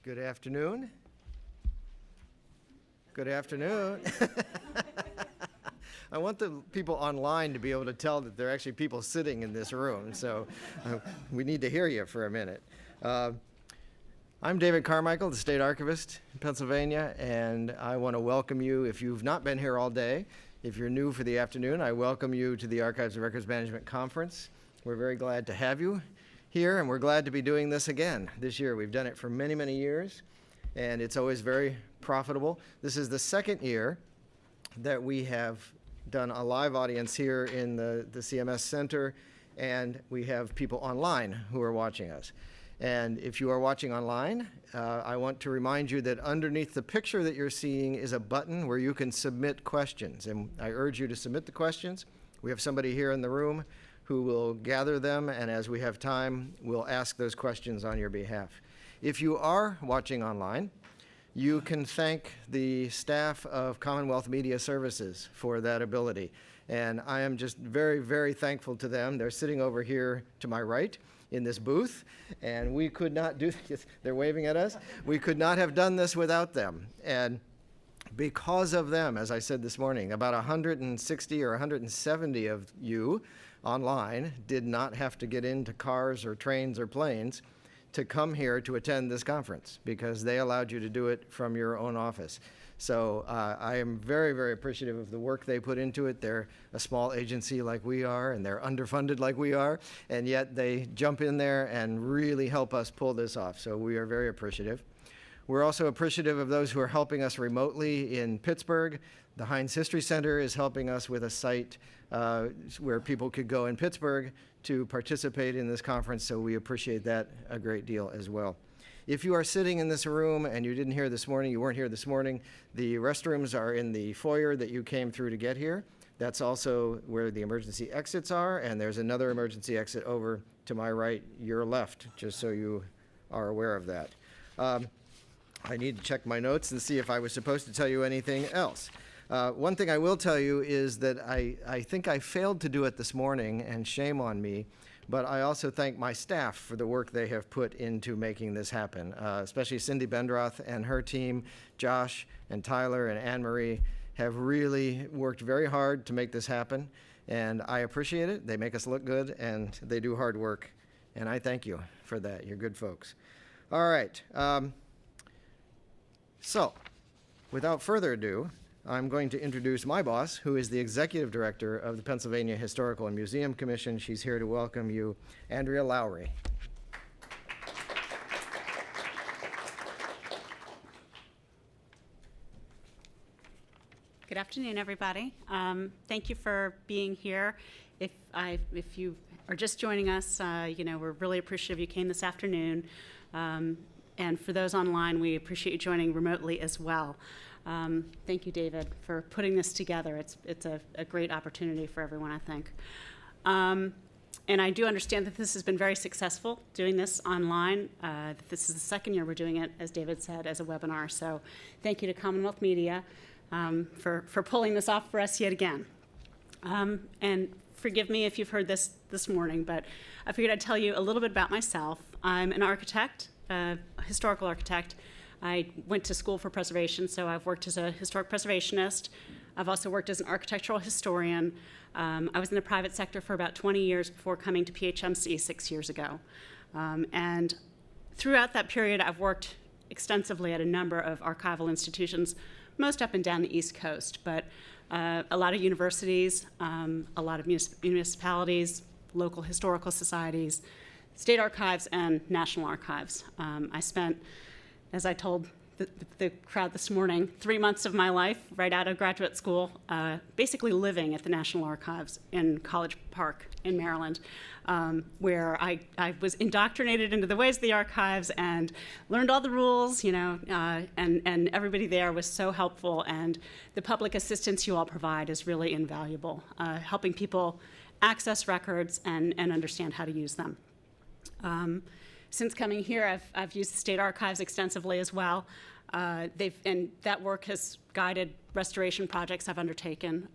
Good afternoon. Good afternoon. I want the people online to be able to tell that there are actually people sitting in this room, so we need to hear you for a minute. I'm David Carmicheal, the State Archivist in Pennsylvania, and I want to welcome you. If you've not been here all day, if you're new for the afternoon, I welcome you to the Archives and Records Management Conference. We're very glad to have you here, and we're glad to be doing this again this year. We've done it for many, many years, and it's always very profitable. This is the second year that we have done a live audience here in the CMS Center, and we have people online who are watching us. And if you are watching online, I want to remind you that underneath the picture that you're seeing is a button where you can submit questions, and I urge you to submit the questions. We have somebody here in the room who will gather them, and as we have time, we'll ask those questions on your behalf. If you are watching online, you can thank the staff of Commonwealth Media Services for that ability. And I am just very, very thankful to them. They're sitting over here to my right in this booth, and we could not do this. They're waving at us. We could not have done this without them. And because of them, as I said this morning, about 160 or 170 of you online did not have to get into cars or trains or planes to come here to attend this conference because they allowed you to do it from your own office. So I am very, very appreciative of the work they put into it. They're a small agency like we are, and they're underfunded like we are, and yet they jump in there and really help us pull this off. So we are very appreciative. We're also appreciative of those who are helping us remotely in Pittsburgh. The Heinz History Center is helping us with a site where people could go in Pittsburgh to participate in this conference, so we appreciate that a great deal as well. If you are sitting in this room and you didn't hear this morning, you weren't here this morning, the restrooms are in the foyer that you came through to get here. That's also where the emergency exits are, and there's another emergency exit over to my right, your left, just so you are aware of that. I need to check my notes and see if I was supposed to tell you anything else. One thing I will tell you is that I think I failed to do it this morning, and shame on me, but I also thank my staff for the work they have put into making this happen, especially Cindy Bendroth and her team. Josh and Tyler and Anne-Marie have really worked very hard to make this happen, and I appreciate it. They make us look good, and they do hard work, and I thank you for that. You're good folks. All right. So, without further ado, I'm going to introduce my boss, who is the Executive Director of the Pennsylvania Historical and Museum Commission. She's here to welcome you, Andrea Lowery. Good afternoon, everybody. Thank you for being here. If you are just joining us, we're really appreciative you came this afternoon. And for those online, we appreciate you joining remotely as well. Thank you, David, for putting this together. It's a great opportunity for everyone, I think. And I do understand that this has been very successful, doing this online. This is the second year we're doing it, as David said, as a webinar. So thank you to Commonwealth Media for pulling this off for us yet again. And forgive me if you've heard this morning, but I figured I'd tell you a little bit about myself. I'm an architect, a historical architect. I went to school for preservation, so I've worked as a historic preservationist. I've also worked as an architectural historian. I was in the private sector for about 20 years before coming to PHMC 6 years ago. And throughout that period, I've worked extensively at a number of archival institutions, most up and down the East Coast, but a lot of universities, a lot of municipalities, local historical societies, state archives, and national archives. I spent, as I told the crowd this morning, 3 months of my life right out of graduate school, basically living at the National Archives in College Park in Maryland, where I was indoctrinated into the ways of the archives and learned all the rules, and everybody there was so helpful, and the public assistance you all provide is really invaluable, helping people access records and understand how to use them. Since coming here, I've used the state archives extensively as well. And that work has guided restoration projects I've undertaken.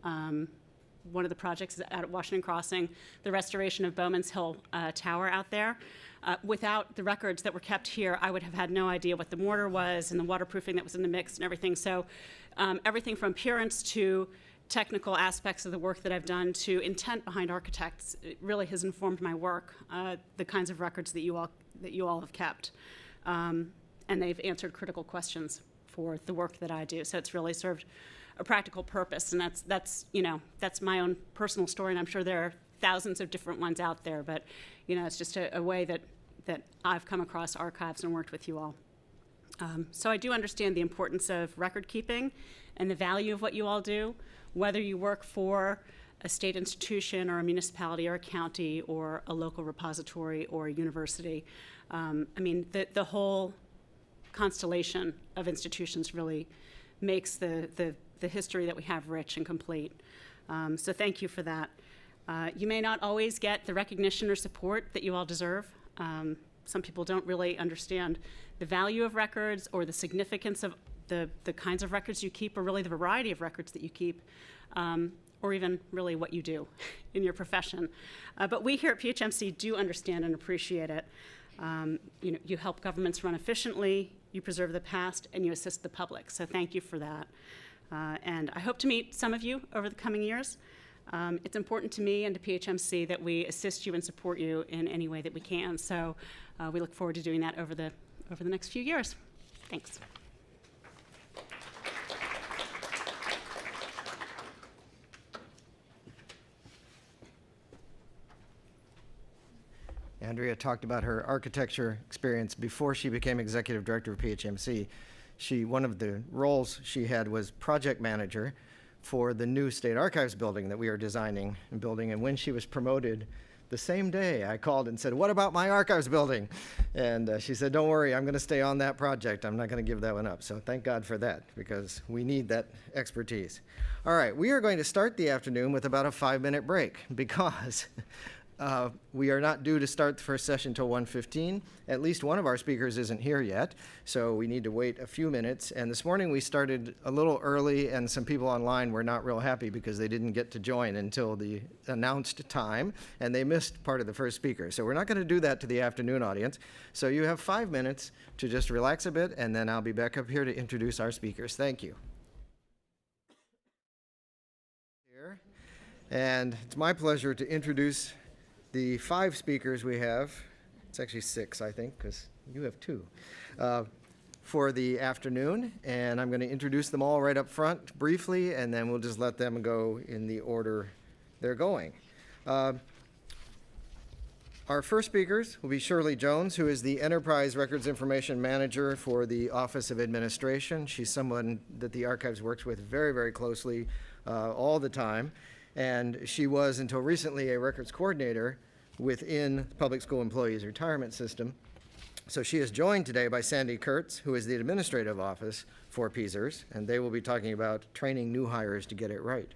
One of the projects is out at Washington Crossing, the restoration of Bowman's Hill Tower out there. Without the records that were kept here, I would have had no idea what the mortar was and the waterproofing that was in the mix and everything. So everything from appearance to technical aspects of the work that I've done to intent behind architects, it really has informed my work, the kinds of records that you all have kept. And they've answered critical questions for the work that I do. So it's really served a practical purpose, and that's my own personal story, and I'm sure there are thousands of different ones out there, but it's just a way that I've come across archives and worked with you all. So I do understand the importance of record keeping and the value of what you all do, whether you work for a state institution or a municipality or a county or a local repository or a university. The whole constellation of institutions really makes the history that we have rich and complete. So thank you for that. You may not always get the recognition or support that you all deserve. Some people don't really understand the value of records or the significance of the kinds of records you keep, or really the variety of records that you keep, or even really what you do in your profession. But we here at PHMC do understand and appreciate it. You help governments run efficiently, you preserve the past, and you assist the public. So thank you for that. And I hope to meet some of you over the coming years. It's important to me and to PHMC that we assist you and support you in any way that we can. So we look forward to doing that over the next few years. Thanks. Andrea talked about her architecture experience before she became executive director of PHMC. One of the roles she had was project manager for the new State Archives building that we are designing and building. And when she was promoted, the same day I called and said, "What about my archives building?" And she said, "Don't worry, I'm going to stay on that project. I'm not going to give that one up." So thank God for that, because we need that expertise. All right, we are going to start the afternoon with about a 5-minute break, because we are not due to start the first session until 1:15. At least one of our speakers isn't here yet, so we need to wait a few minutes. And this morning we started a little early, and some people online were not real happy because they didn't get to join until the announced time, and they missed part of the first speaker. So we're not going to do that to the afternoon audience. So you have 5 minutes to just relax a bit, and then I'll be back up here to introduce our speakers. Thank you. And it's my pleasure to introduce the 5 speakers we have. It's actually 6, I think, because you have 2, for the afternoon. And I'm going to introduce them all right up front briefly, and then we'll just let them go in the order they're going. Our first speakers will be Shirley Jones, who is the Enterprise Records Information Manager for the Office of Administration. She's someone that the Archives works with very, very closely all the time. And she was, until recently, a records coordinator within the Public School Employees Retirement System. So she is joined today by Sandy Kurtz, who is the administrative office for PZERS, and they will be talking about training new hires to get it right.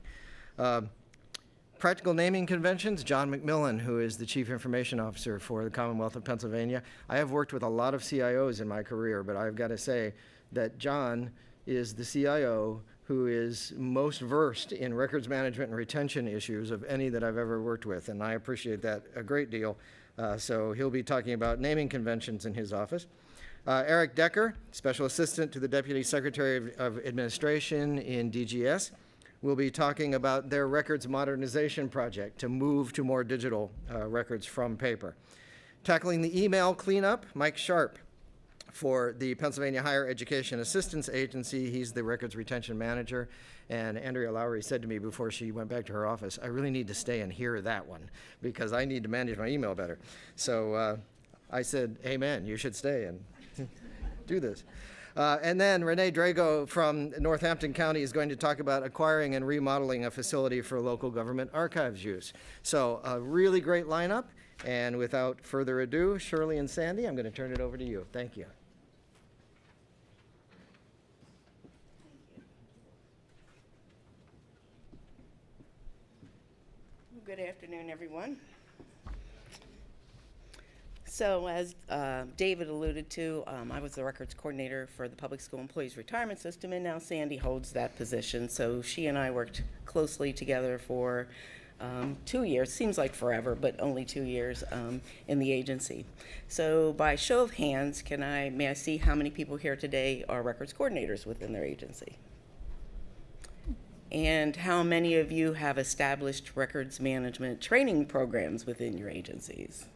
Practical naming conventions, John MacMillan, who is the Chief Information Officer for the Commonwealth of Pennsylvania. I have worked with a lot of CIOs in my career, but I've got to say that John is the CIO who is most versed in records management and retention issues of any that I've ever worked with, and I appreciate that a great deal. So he'll be talking about naming conventions in his office. Eric Decker, Special Assistant to the Deputy Secretary of Administration in DGS, will be talking about their records modernization project to move to more digital records from paper. Tackling the email cleanup, Mike Sharpe, for the Pennsylvania Higher Education Assistance Agency. He's the records retention manager. And Andrea Lowery said to me before she went back to her office, "I really need to stay and hear that one because I need to manage my email better." So I said, "Amen, you should stay and do this." And then Renee Drago from Northampton County is going to talk about acquiring and remodeling a facility for local government archives use. So a really great lineup. And without further ado, Shirley and Sandy, I'm going to turn it over to you. Thank you. Good afternoon, everyone. So as David alluded to, I was the records coordinator for the Public School Employees Retirement System, and now Sandy holds that position. So she and I worked closely together for 2 years, seems like forever, but only 2 years in the agency. So by show of hands, may I see how many people here today are records coordinators within their agency? And how many of you have established records management training programs within your agencies?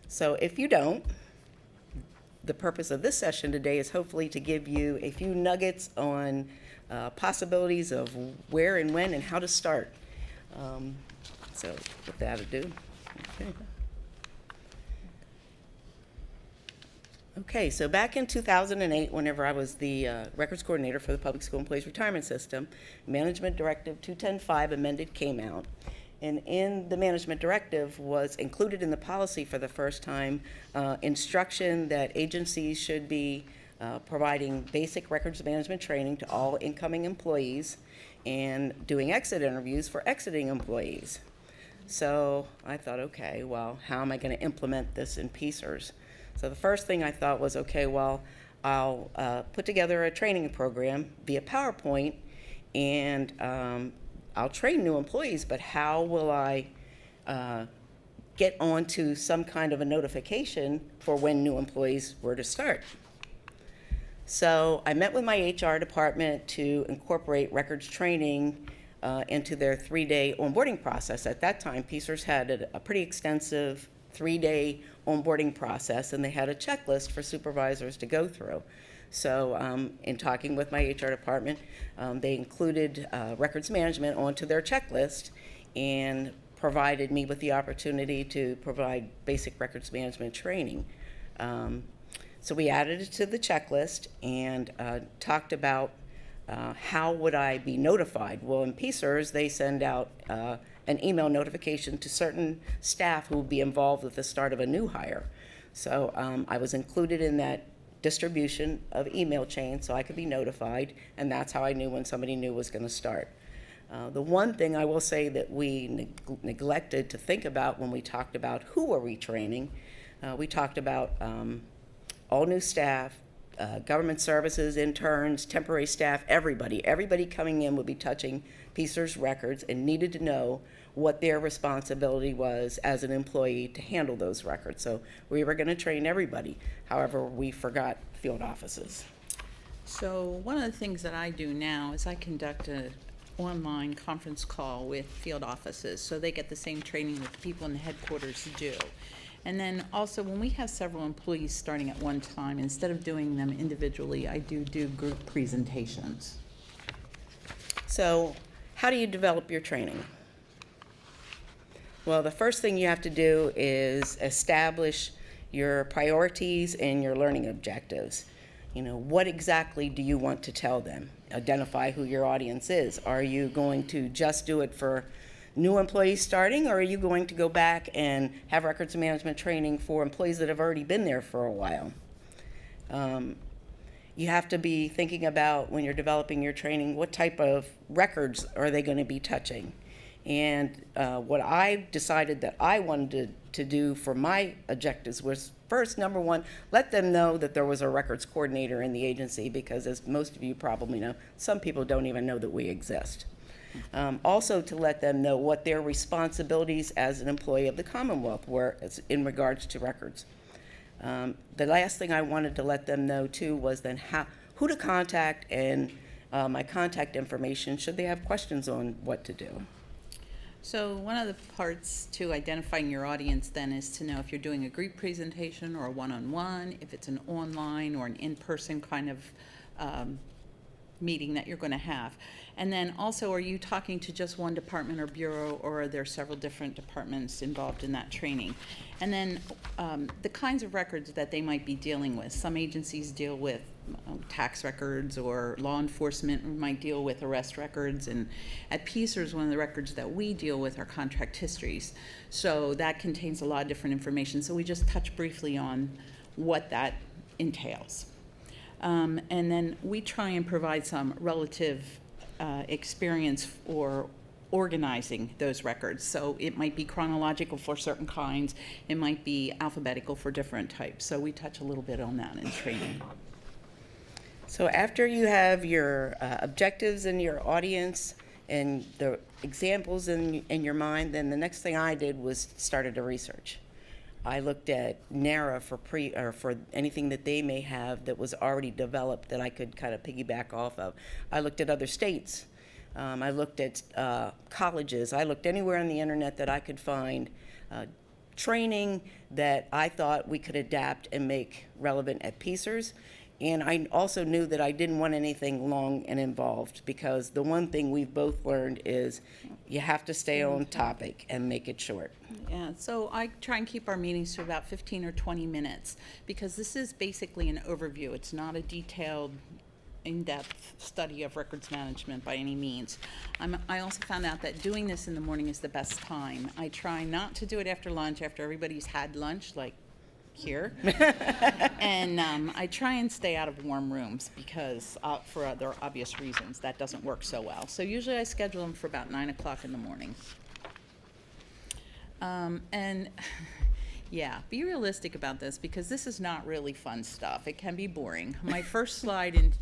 So if you don't, the purpose of this session today is hopefully to give you a few nuggets on possibilities of where and when and how to start. So without ado, okay, so back in 2008, whenever I was the records coordinator for the Public School Employees Retirement System, Management Directive 210.5 amended came out. And in the management directive was included in the policy for the first time instruction that agencies should be providing basic records management training to all incoming employees and doing exit interviews for exiting employees. So I thought, okay, well, how am I going to implement this in PCERS? So the first thing I thought was, okay, well, I'll put together a training program via PowerPoint, and I'll train new employees, but how will I get onto some kind of a notification for when new employees were to start? So I met with my HR department to incorporate records training into their 3-day onboarding process. At that time, PCERS had a pretty extensive 3-day onboarding process, and they had a checklist for supervisors to go through. So in talking with my HR department, they included records management onto their checklist and provided me with the opportunity to provide basic records management training. So we added it to the checklist and talked about how would I be notified. Well, in PCERS, they send out an email notification to certain staff who will be involved with the start of a new hire. So I was included in that distribution of email chain so I could be notified, and that's how I knew when somebody new was going to start. The one thing I will say that we neglected to think about when we talked about who are we training, we talked about all new staff, government services, interns, temporary staff, everybody coming in would be touching PCERS records and needed to know what their responsibility was as an employee to handle those records. So we were going to train everybody. However, we forgot field offices. So one of the things that I do now is I conduct an online conference call with field offices, so they get the same training that the people in the headquarters do. And then also, when we have several employees starting at one time, instead of doing them individually, I do group presentations. So how do you develop your training? Well, the first thing you have to do is establish your priorities and your learning objectives. You know, what exactly do you want to tell them? Identify who your audience is. Are you going to just do it for new employees starting, or are you going to go back and have records management training for employees that have already been there for a while? You have to be thinking about, when you're developing your training, what type of records are they going to be touching? And what I decided that I wanted to do for my objectives was, first, number one, let them know that there was a records coordinator in the agency, because as most of you probably know, some people don't even know that we exist. Also, to let them know what their responsibilities as an employee of the Commonwealth were in regards to records. The last thing I wanted to let them know too was then who to contact and my contact information should they have questions on what to do. So one of the parts to identifying your audience then is to know if you're doing a group presentation or a one-on-one, if it's an online or an in-person kind of meeting that you're going to have. And then also, are you talking to just one department or bureau, or are there several different departments involved in that training? And then the kinds of records that they might be dealing with. Some agencies deal with tax records, or law enforcement might deal with arrest records. And at PCERS, one of the records that we deal with are contract histories. So that contains a lot of different information. So we just touch briefly on what that entails. And then we try and provide some relative experience for organizing those records. So it might be chronological for certain kinds, it might be alphabetical for different types. So we touch a little bit on that in training. So after you have your objectives and your audience and the examples in your mind, then the next thing I did was started to research. I looked at NARA for anything that they may have that was already developed that I could kind of piggyback off of. I looked at other states. I looked at colleges. I looked anywhere on the internet that I could find training that I thought we could adapt and make relevant at PCERS. And I also knew that I didn't want anything long and involved, because the one thing we've both learned is you have to stay on topic and make it short. Yeah, so I try and keep our meetings to about 15 or 20 minutes, because this is basically an overview. It's not a detailed, in-depth study of records management by any means. I also found out that doing this in the morning is the best time. I try not to do it after lunch, after everybody's had lunch, like here. And I try and stay out of warm rooms, because for other obvious reasons, that doesn't work so well. So usually I schedule them for about 9 o'clock in the morning. And yeah, be realistic about this, because this is not really fun stuff. It can be boring. My first slide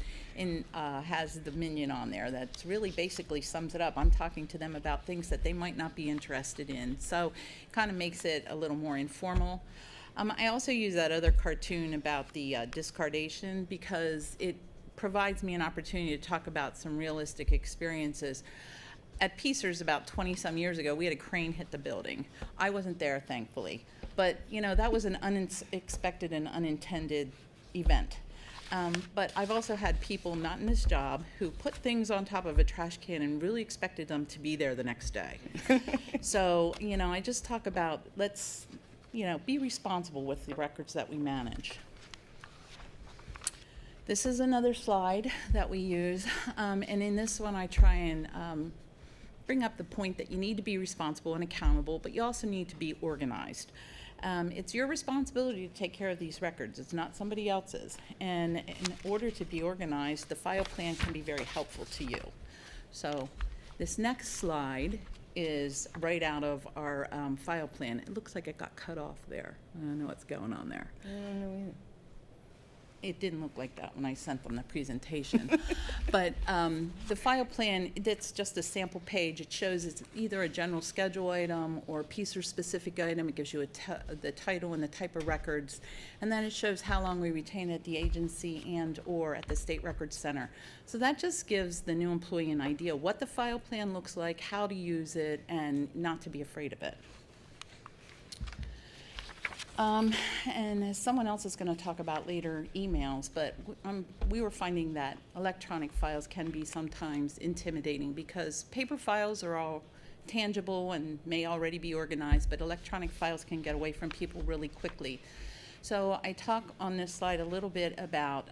has the minion on there that really basically sums it up. I'm talking to them about things that they might not be interested in. So it kind of makes it a little more informal. I also use that other cartoon about the discardation, because it provides me an opportunity to talk about some realistic experiences. At PCERS about 20-some years ago, we had a crane hit the building. I wasn't there, thankfully. But, that was an unexpected and unintended event. But I've also had people not in this job who put things on top of a trash can and really expected them to be there the next day. So, I just talk about, let's, be responsible with the records that we manage. This is another slide that we use, and in this one I try and bring up the point that you need to be responsible and accountable, but you also need to be organized. It's your responsibility to take care of these records. It's not somebody else's. And in order to be organized, the file plan can be very helpful to you. So this next slide is right out of our file plan. It looks like it got cut off there. I don't know what's going on there. I don't know either. It didn't look like that when I sent them the presentation. But the file plan, that's just a sample page. It shows it's either a general schedule item or PCERS-specific item. It gives you the title and the type of records. And then it shows how long we retain at the agency and or at the State Records Center. So that just gives the new employee an idea what the file plan looks like, how to use it, and not to be afraid of it. And as someone else is going to talk about later, emails, but we were finding that electronic files can be sometimes intimidating, because paper files are all tangible and may already be organized, but electronic files can get away from people really quickly. So I talk on this slide a little bit about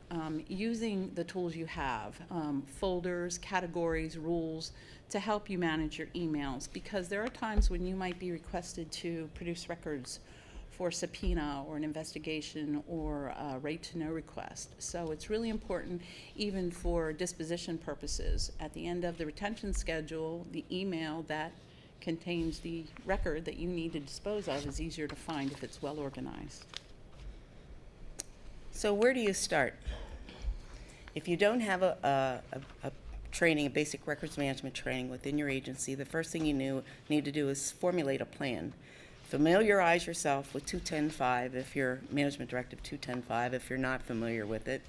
using the tools you have, folders, categories, rules, to help you manage your emails, because there are times when you might be requested to produce records for subpoena or an investigation or a right-to-know request. So it's really important, even for disposition purposes. At the end of the retention schedule, the email that contains the record that you need to dispose of is easier to find if it's well organized. So where do you start? If you don't have a training, a basic records management training within your agency, the first thing you need to do is formulate a plan. Familiarize yourself with 210.5 if you're Management Directive 210.5 if you're not familiar with it.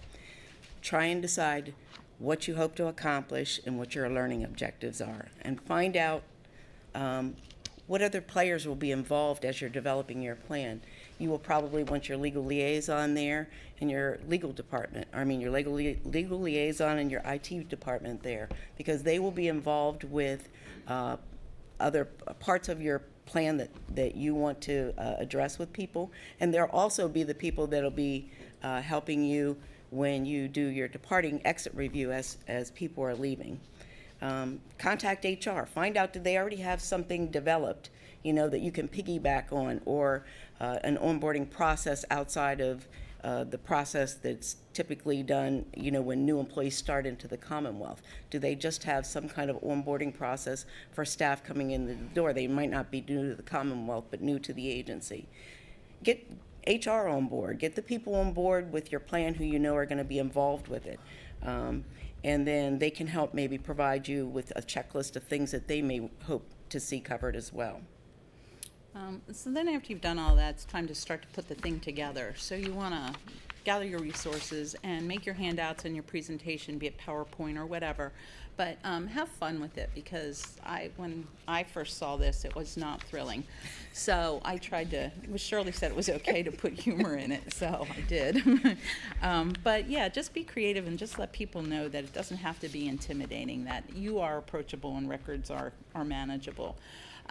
Try and decide what you hope to accomplish and what your learning objectives are, and find out what other players will be involved as you're developing your plan. You will probably want your legal liaison there and your legal department, your legal liaison and your IT department there, because they will be involved with other parts of your plan that you want to address with people. And there'll also be the people that'll be helping you when you do your departing exit review as people are leaving. Contact HR. Find out, did they already have something developed, that you can piggyback on, or an onboarding process outside of the process that's typically done, when new employees start into the Commonwealth. Do they just have some kind of onboarding process for staff coming in the door? They might not be new to the Commonwealth, but new to the agency. HR on board. Get the people on board with your plan who you know are going to be involved with it. And then they can help maybe provide you with a checklist of things that they may hope to see covered as well. So then after you've done all that, it's time to start to put the thing together. So you want to gather your resources and make your handouts and your presentation, be it PowerPoint or whatever. But have fun with it, because when I first saw this, it was not thrilling. So I tried to, Shirley said it was okay to put humor in it, so I did. But yeah, just be creative and just let people know that it doesn't have to be intimidating, that you are approachable and records are manageable.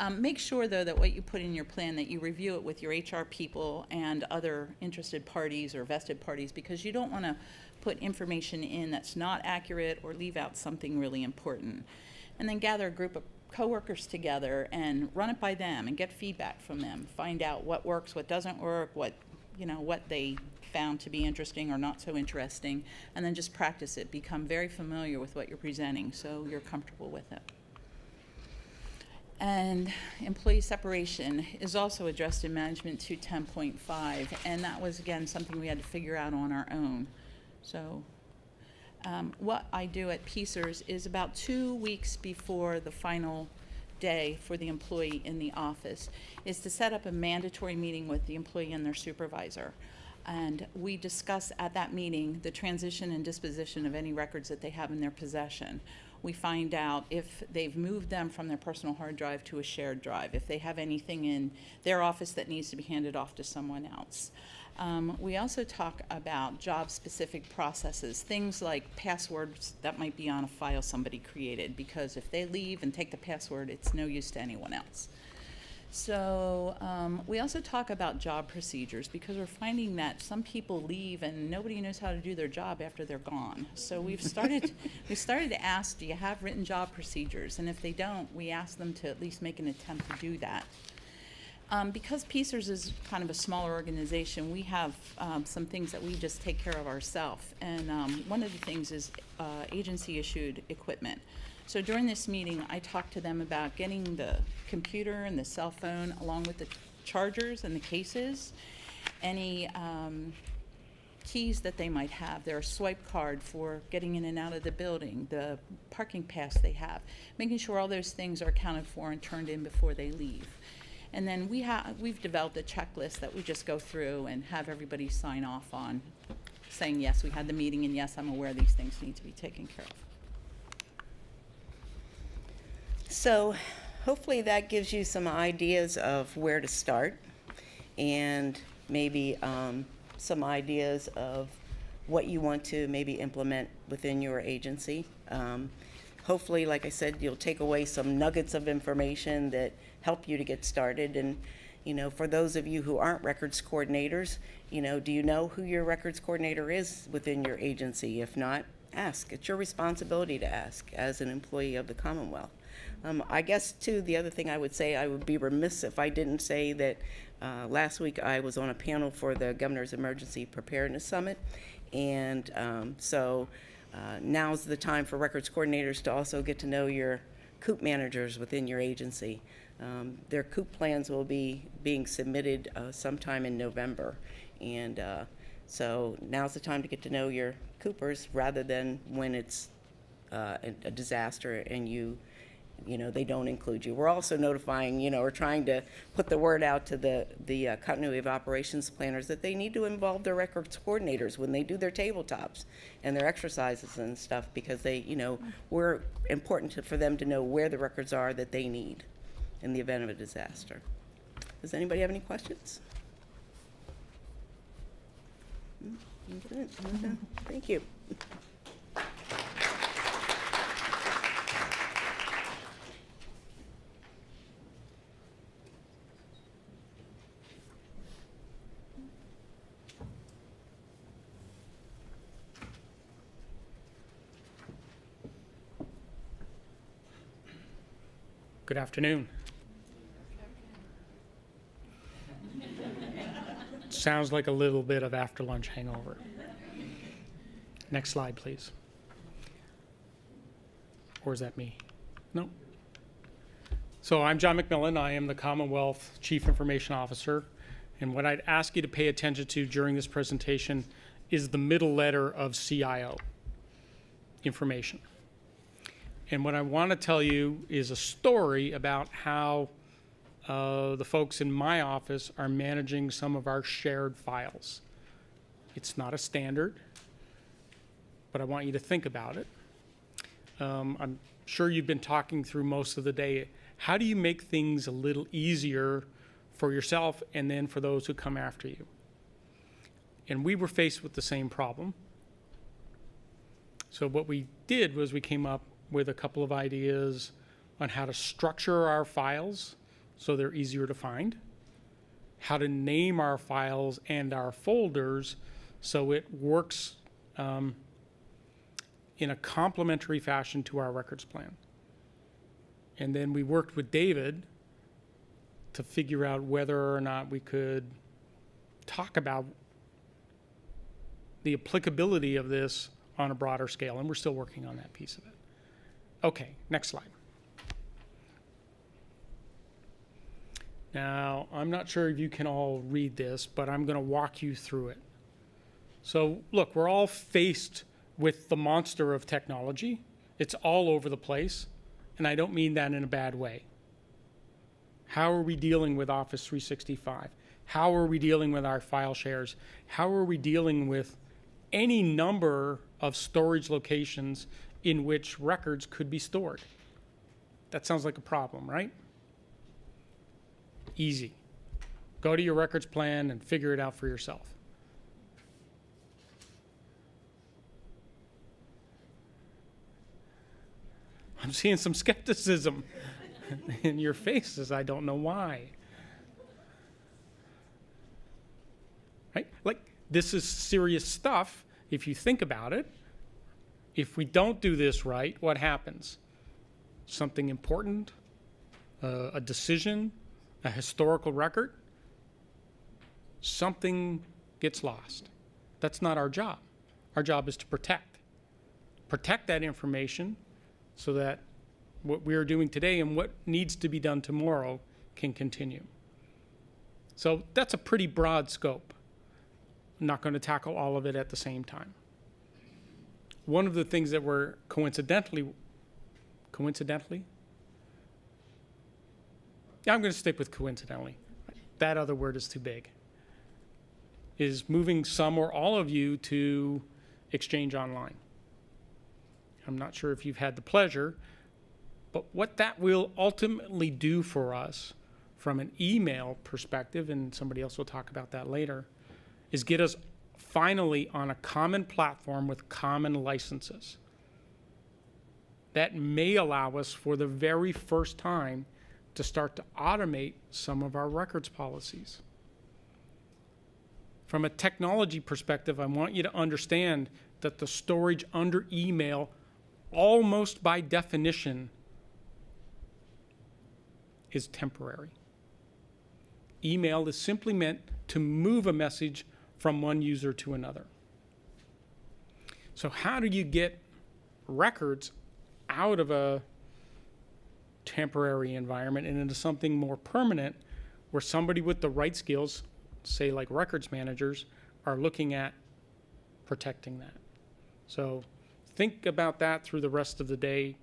Make sure, though, that what you put in your plan, that you review it with your HR people and other interested parties or vested parties, because you don't want to put information in that's not accurate or leave out something really important. And then gather a group of coworkers together and run it by them and get feedback from them. Find out what works, what doesn't work, what they found to be interesting or not so interesting, and then just practice it. Become very familiar with what you're presenting so you're comfortable with it. And employee separation is also addressed in Management 210.5, and that was, again, something we had to figure out on our own. So what I do at PCERS is about 2 weeks before the final day for the employee in the office is to set up a mandatory meeting with the employee and their supervisor. And we discuss at that meeting the transition and disposition of any records that they have in their possession. We find out if they've moved them from their personal hard drive to a shared drive, if they have anything in their office that needs to be handed off to someone else. We also talk about job-specific processes, things like passwords that might be on a file somebody created, because if they leave and take the password, it's no use to anyone else. So we also talk about job procedures, because we're finding that some people leave and nobody knows how to do their job after they're gone. So we started to ask, do you have written job procedures? And if they don't, we ask them to at least make an attempt to do that. Because PCERS is kind of a smaller organization, we have some things that we just take care of ourselves. And one of the things is agency-issued equipment. So during this meeting, I talked to them about getting the computer and the cell phone along with the chargers and the cases, any keys that they might have, their swipe card for getting in and out of the building, the parking pass they have, making sure all those things are accounted for and turned in before they leave. And then we've developed a checklist that we just go through and have everybody sign off on, saying, yes, we had the meeting, and yes, I'm aware these things need to be taken care of. So hopefully that gives you some ideas of where to start, and maybe some ideas of what you want to maybe implement within your agency. Hopefully, like I said, you'll take away some nuggets of information that help you to get started. And, for those of you who aren't records coordinators, do you know who your records coordinator is within your agency? If not, ask. It's your responsibility to ask as an employee of the Commonwealth. I guess, too, the other thing I would say, I would be remiss if I didn't say that last week I was on a panel for the Governor's Emergency Preparedness Summit. And so now's the time for records coordinators to also get to know your COOP managers within your agency. Their COOP plans will be being submitted sometime in November. And so now's the time to get to know your COOPers rather than when it's a disaster and they don't include you. We're also notifying, we're trying to put the word out to the continuity of operations planners that they need to involve their records coordinators when they do their tabletops and their exercises and stuff, because we're important for them to know where the records are that they need in the event of a disaster. Does anybody have any questions? Good. Thank you. Good afternoon. Sounds like a little bit of after lunch hangover. Next slide, please. Or is that me? No. So I'm John MacMillan. I am the Commonwealth Chief Information Officer, And what I'd ask you to pay attention to during this presentation is the middle letter of CIO, information. And what I want to tell you is a story about how the folks in my office are managing some of our shared files. It's not a standard, but I want you to think about it. I'm sure you've been talking through most of the day. How do you make things a little easier for yourself and then for those who come after you? And we were faced with the same problem. So what we did was we came up with a couple of ideas on how to structure our files so they're easier to find, how to name our files and our folders so it works in a complementary fashion to our records plan. And then we worked with David to figure out whether or not we could talk about the applicability of this on a broader scale, and we're still working on that piece of it. Okay, next slide. Now, I'm not sure if you can all read this, but I'm going to walk you through it. So, look, we're all faced with the monster of technology. It's all over the place, and I don't mean that in a bad way. How are we dealing with Office 365? How are we dealing with our file shares? How are we dealing with any number of storage locations in which records could be stored? That sounds like a problem, right? Easy. Go to your records plan and figure it out for yourself. I'm seeing some skepticism in your faces. I don't know why. Right? Like, this is serious stuff if you think about it. If we don't do this right, what happens? Something important, a decision, a historical record, something gets lost. That's not our job. Our job is to protect that information so that what we are doing today and what needs to be done tomorrow can continue. So that's a pretty broad scope. I'm not going to tackle all of it at the same time. One of the things that we're coincidentally, yeah, I'm going to stick with coincidentally. That other word is too big. Is moving some or all of you to Exchange Online. I'm not sure if you've had the pleasure, but what that will ultimately do for us from an email perspective, and somebody else will talk about that later, is get us finally on a common platform with common licenses. That may allow us for the very first time to start to automate some of our records policies. From a technology perspective, I want you to understand that the storage under email, almost by definition, is temporary. Email is simply meant to move a message from one user to another. So how do you get records out of a temporary environment and into something more permanent where somebody with the right skills, say like records managers, are looking at protecting that? So think about that through the rest of the day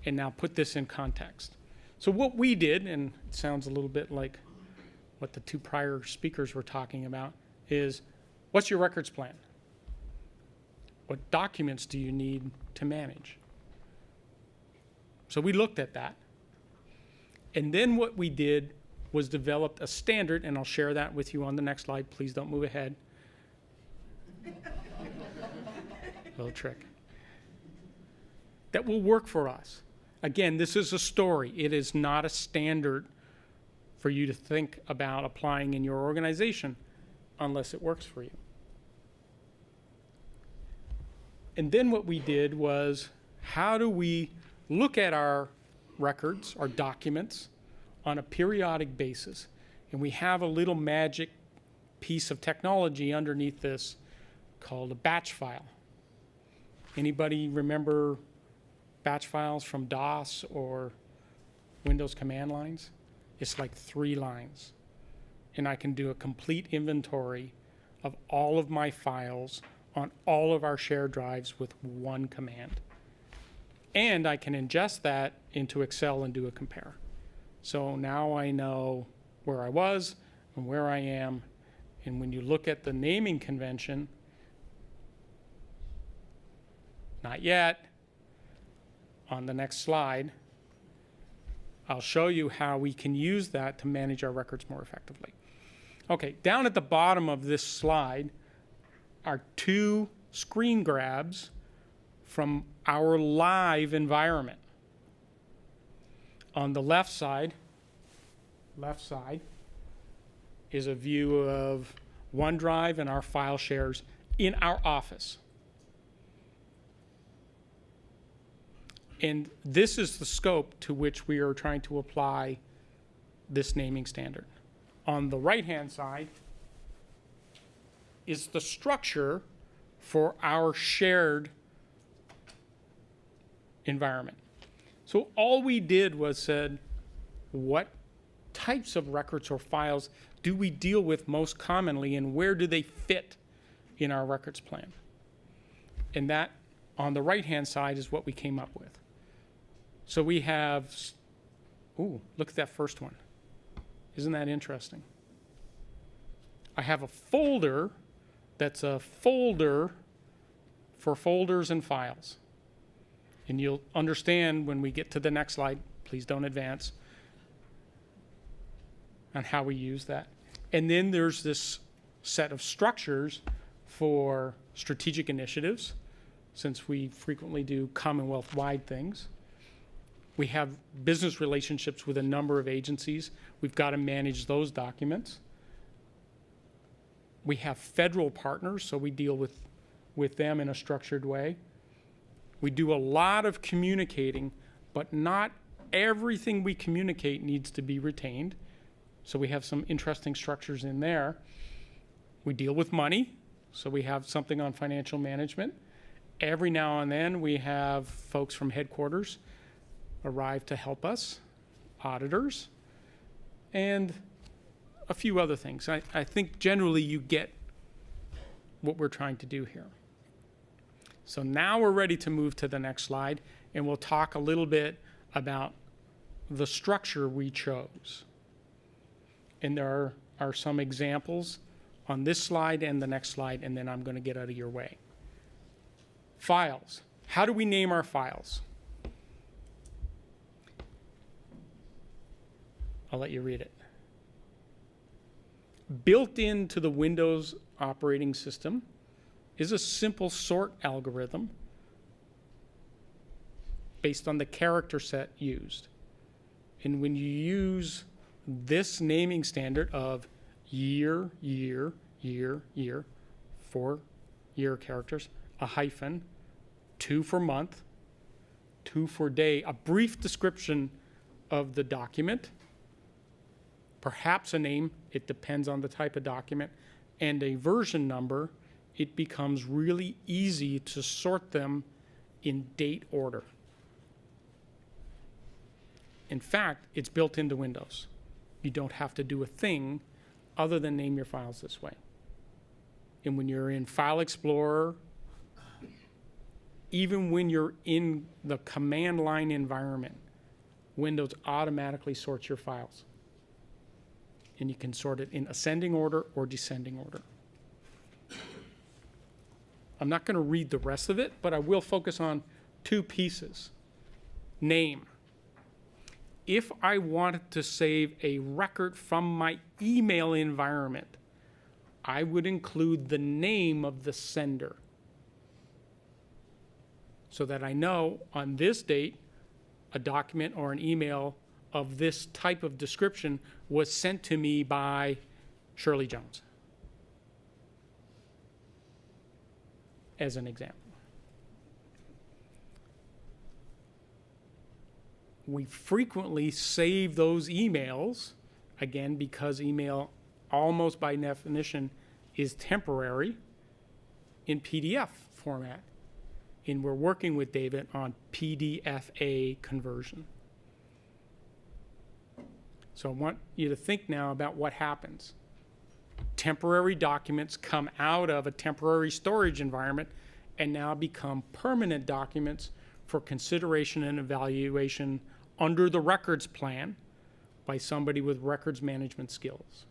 and now put this in context. So what we did, and it sounds a little bit like what the two prior speakers were talking about, is what's your records plan? What documents do you need to manage? So we looked at that. And then what we did was developed a standard, and I'll share that with you on the next slide. Please don't move ahead. Little trick. That will work for us. Again, this is a story. It is not a standard for you to think about applying in your organization unless it works for you. And then what we did was, how do we look at our records, our documents, on a periodic basis? And we have a little magic piece of technology underneath this called a batch file. Anybody remember batch files from DOS or Windows command lines? It's like 3 lines. and I can do a complete inventory of all of my files on all of our shared drives with one command. And I can ingest that into Excel and do a compare. So now I know where I was and where I am. And when you look at the naming convention, not yet, on the next slide, I'll show you how we can use that to manage our records more effectively. Okay, down at the bottom of this slide are 2 screen grabs from our live environment. On the left side is a view of OneDrive and our file shares in our office. And this is the scope to which we are trying to apply this naming standard. On the right-hand side is the structure for our shared environment. So all we did was said, what types of records or files do we deal with most commonly, and where do they fit in our records plan? And that, on the right-hand side, is what we came up with. So we have, ooh, look at that first one. Isn't that interesting? I have a folder that's a folder for folders and files. And you'll understand when we get to the next slide, please don't advance, on how we use that. And then there's this set of structures for strategic initiatives, since we frequently do Commonwealth-wide things. We have business relationships with a number of agencies. We've got to manage those documents. We have federal partners, so we deal with them in a structured way. We do a lot of communicating, but not everything we communicate needs to be retained. So we have some interesting structures in there. We deal with money, so we have something on financial management. Every now and then we have folks from headquarters arrive to help us, auditors, and a few other things. I think generally you get what we're trying to do here. So now we're ready to move to the next slide, and we'll talk a little bit about the structure we chose. And there are some examples on this slide and the next slide, and then I'm going to get out of your way. Files. How do we name our files? I'll let you read it. Built into the Windows operating system is a simple sort algorithm based on the character set used. And when you use this naming standard of year, year, year, year, 4 year characters, a hyphen, 2 for month, 2 for day, a brief description of the document, perhaps a name, it depends on the type of document, and a version number, it becomes really easy to sort them in date order. In fact, it's built into Windows. You don't have to do a thing other than name your files this way. And when you're in File Explorer, even when you're in the command line environment, Windows automatically sorts your files. And you can sort it in ascending order or descending order. I'm not going to read the rest of it, but I will focus on 2 pieces. Name. If I wanted to save a record from my email environment, I would include the name of the sender so that I know on this date, a document or an email of this type of description was sent to me by Shirley Jones, as an example. We frequently save those emails, again, because email almost by definition is temporary, in PDF format. And we're working with David on PDFA conversion. So I want you to think now about what happens. temporary documents come out of a temporary storage environment and now become permanent documents for consideration and evaluation under the records plan by somebody with records management skills.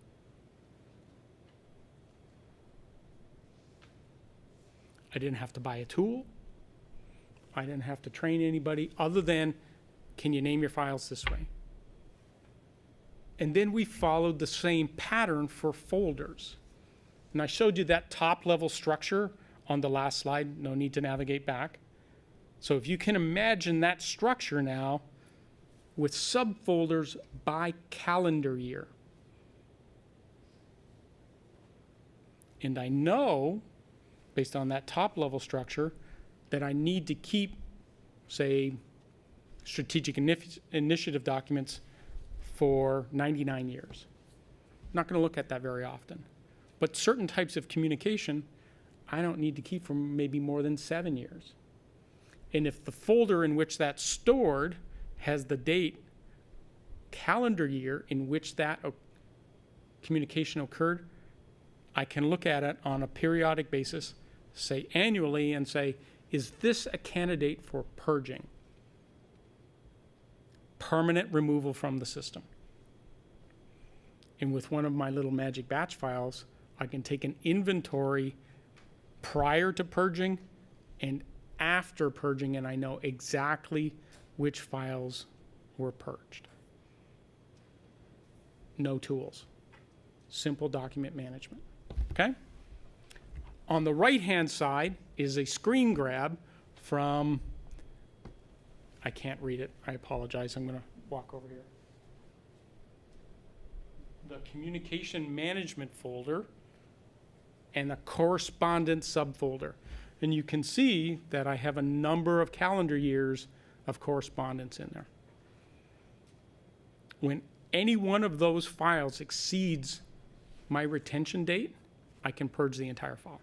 I didn't have to buy a tool. I didn't have to train anybody other than, can you name your files this way? And then we followed the same pattern for folders. And I showed you that top level structure on the last slide, no need to navigate back. So if you can imagine that structure now with subfolders by calendar year. And I know, based on that top level structure, that I need to keep, say, strategic initiative documents for 99 years. I'm not going to look at that very often. But certain types of communication, I don't need to keep for maybe more than 7 years. And if the folder in which that's stored has the date, calendar year in which that communication occurred, I can look at it on a periodic basis, say annually, and say, is this a candidate for purging? Permanent removal from the system. And with one of my little magic batch files, I can take an inventory prior to purging and after purging, and I know exactly which files were purged. No tools. Simple document management. Okay? On the right-hand side is a screen grab from, I can't read it, I apologize, I'm going to walk over here. The communication management folder and the correspondence subfolder. And you can see that I have a number of calendar years of correspondence in there. When any one of those files exceeds my retention date, I can purge the entire file.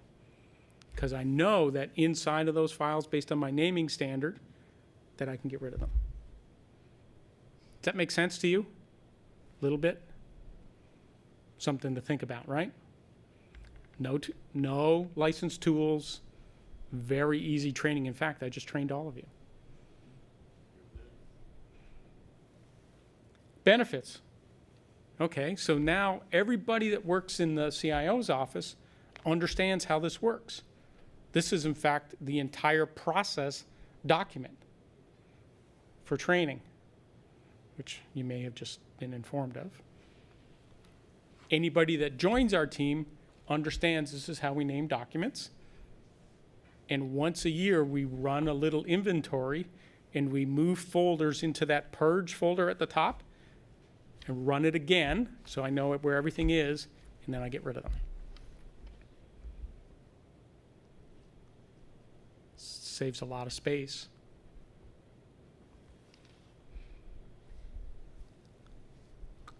Because I know that inside of those files, based on my naming standard, that I can get rid of them. Does that make sense to you? A little bit? Something to think about, right? No licensed tools, very easy training. In fact, I just trained all of you. Benefits. Okay, so now everybody that works in the CIO's office understands how this works. This is, in fact, the entire process document for training, which you may have just been informed of. Anybody that joins our team understands this is how we name documents. And once a year, we run a little inventory and we move folders into that purge folder at the top and run it again so I know where everything is, and then I get rid of them. Saves a lot of space.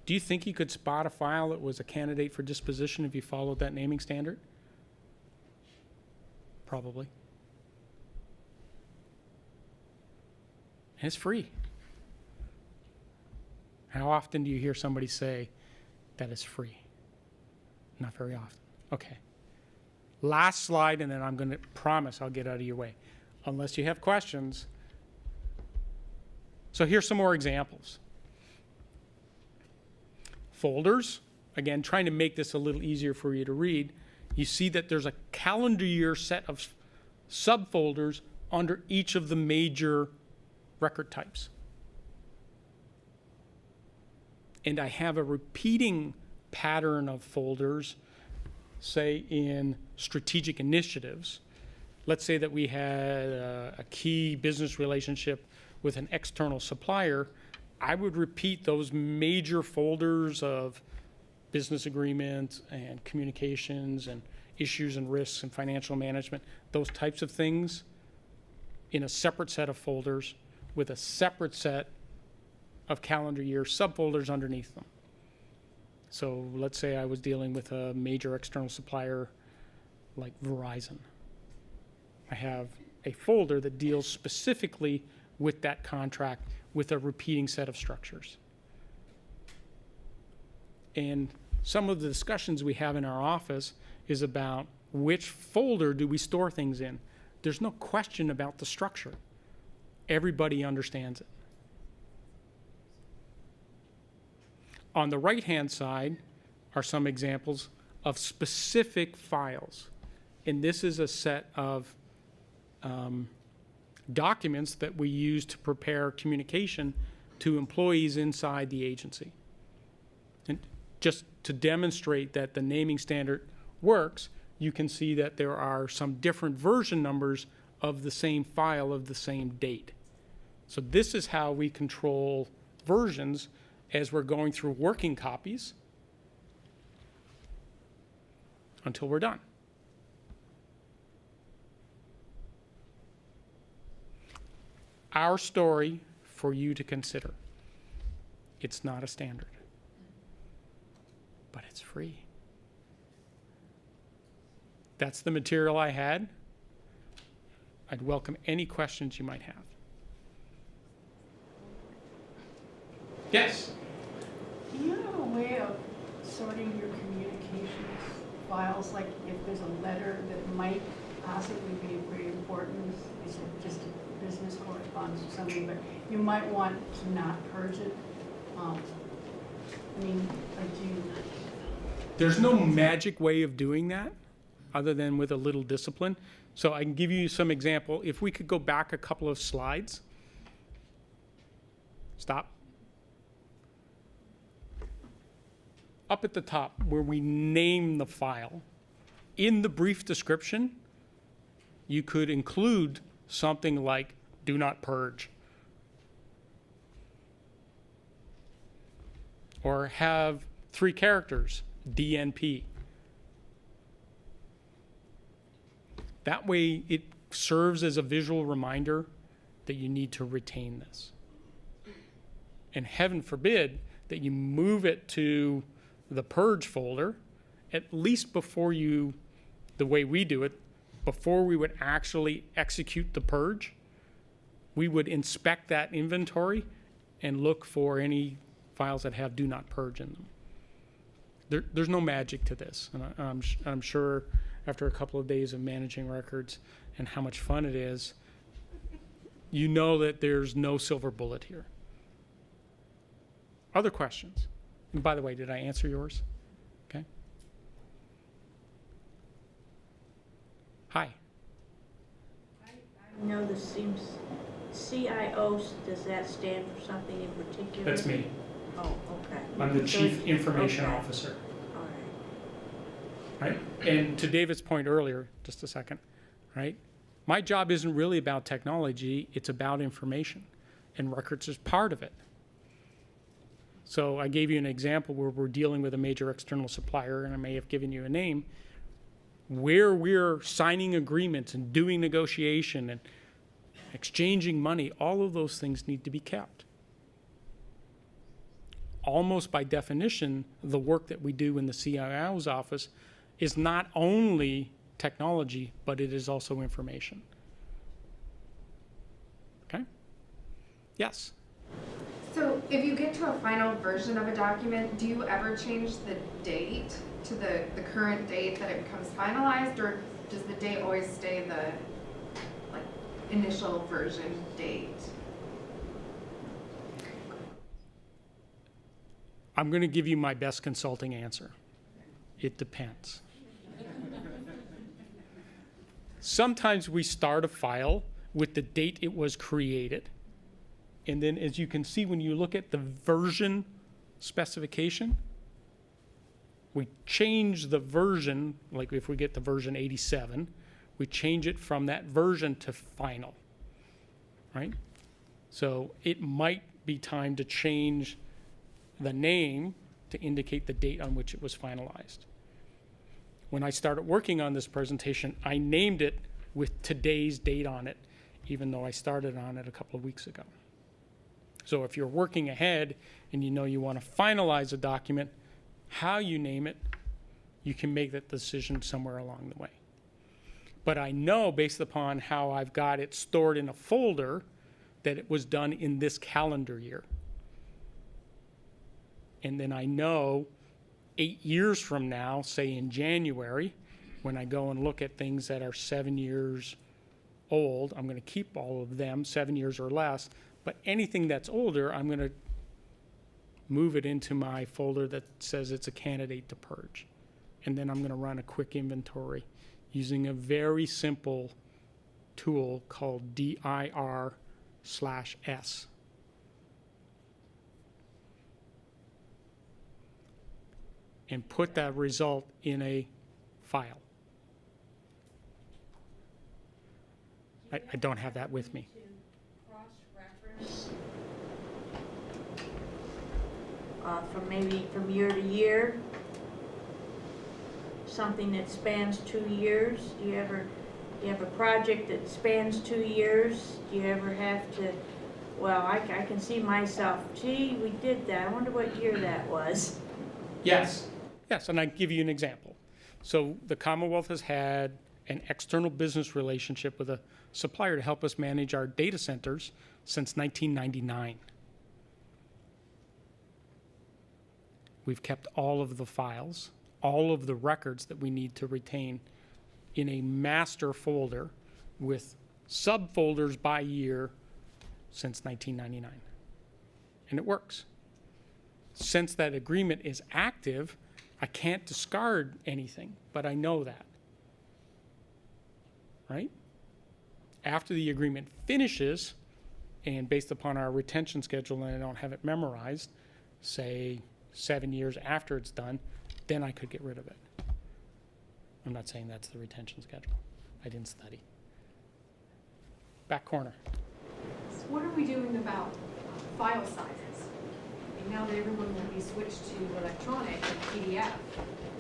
Do you think you could spot a file that was a candidate for disposition if you followed that naming standard? Probably. And it's free. How often do you hear somebody say that it's free? Not very often. Okay. Last slide, and then I'm going to promise I'll get out of your way. Unless you have questions. So here's some more examples. Folders, again, trying to make this a little easier for you to read. You see that there's a calendar year set of subfolders under each of the major record types. And I have a repeating pattern of folders, say in strategic initiatives. Let's say that we had a key business relationship with an external supplier. I would repeat those major folders of business agreements and communications and issues and risks and financial management, those types of things, in a separate set of folders with a separate set of calendar year subfolders underneath them. So let's say I was dealing with a major external supplier like Verizon. I have a folder that deals specifically with that contract with a repeating set of structures. And some of the discussions we have in our office is about which folder do we store things in. There's no question about the structure. Everybody understands it. On the right-hand side are some examples of specific files. And this is a set of documents that we use to prepare communication to employees inside the agency. And just to demonstrate that the naming standard works, you can see that there are some different version numbers of the same file of the same date. So this is how we control versions as we're going through working copies until we're done. Our story for you to consider. It's not a standard, but it's free. That's the material I had. I'd welcome any questions you might have. Yes? Do you have a way of sorting your communications files, like if there's a letter that might possibly be very important, is it just a business correspondence or something, but you might want to not purge it? I mean, like do you? There's no magic way of doing that other than with a little discipline. So I can give you some example. If we could go back a couple of slides. Stop. Up at the top where we name the file, in the brief description, you could include something like do not purge. Or have 3 characters, DNP. That way it serves as a visual reminder that you need to retain this. And heaven forbid that you move it to the purge folder, at least before you, the way we do it, before we would actually execute the purge, we would inspect that inventory and look for any files that have do not purge in them. There's no magic to this. And I'm sure after a couple of days of managing records and how much fun it is, you know that there's no silver bullet here. Other questions? And by the way, did I answer yours? Okay. Hi. I know this seems, CIO, does that stand for something in particular? That's me. Oh, okay. I'm the So Chief it's- Information okay. Officer. All right. Right? And to David's point earlier, just a second, right? My job isn't really about technology, it's about information. And records is part of it. So I gave you an example where we're dealing with a major external supplier, and I may have given you a name, where we're signing agreements and doing negotiation and exchanging money. All of those things need to be kept. Almost by definition, the work that we do in the CIO's office is not only technology, but it is also information. Okay? Yes? So if you get to a final version of a document, do you ever change the date to the current date that it becomes finalized, or does the date always stay the initial version date? I'm going to give you my best consulting answer. It depends. Sometimes we start a file with the date it was created. And then as you can see, when you look at the version specification, we change the version, like if we get the version 87, we change it from that version to final, right? So it might be time to change the name to indicate the date on which it was finalized. When I started working on this presentation, I named it with today's date on it, even though I started on it a couple of weeks ago. So if you're working ahead and you know you want to finalize a document, how you name it, you can make that decision somewhere along the way. But I know based upon how I've got it stored in a folder that it was done in this calendar year. And then I know 8 years from now, say in January, when I go and look at things that are 7 years old, I'm going to keep all of them, 7 years or less, but anything that's older, I'm going to move it into my folder that says it's a candidate to purge. And then I'm going to run a quick inventory using a very simple tool called dir/s. And put that result in a file. I don't have that with me. Cross-reference from year to year, something that spans 2 years? Do you have a project that spans 2 years? Do you ever have to, well, I can see myself, gee, we did that, I wonder what year that was. Yes. Yes, and I give you an example. So the Commonwealth has had an external business relationship with a supplier to help us manage our data centers since 1999. We've kept all of the files, all of the records that we need to retain in a master folder with subfolders by year since 1999. And it works. Since that agreement is active, I can't discard anything, but I know that. Right? After the agreement finishes, and based upon our retention schedule, and I don't have it memorized, say 7 years after it's done, then I could get rid of it. I'm not saying that's the retention schedule. I didn't study. Back corner. So what are we doing about file sizes? I mean, now that everyone will be switched to electronic and PDF,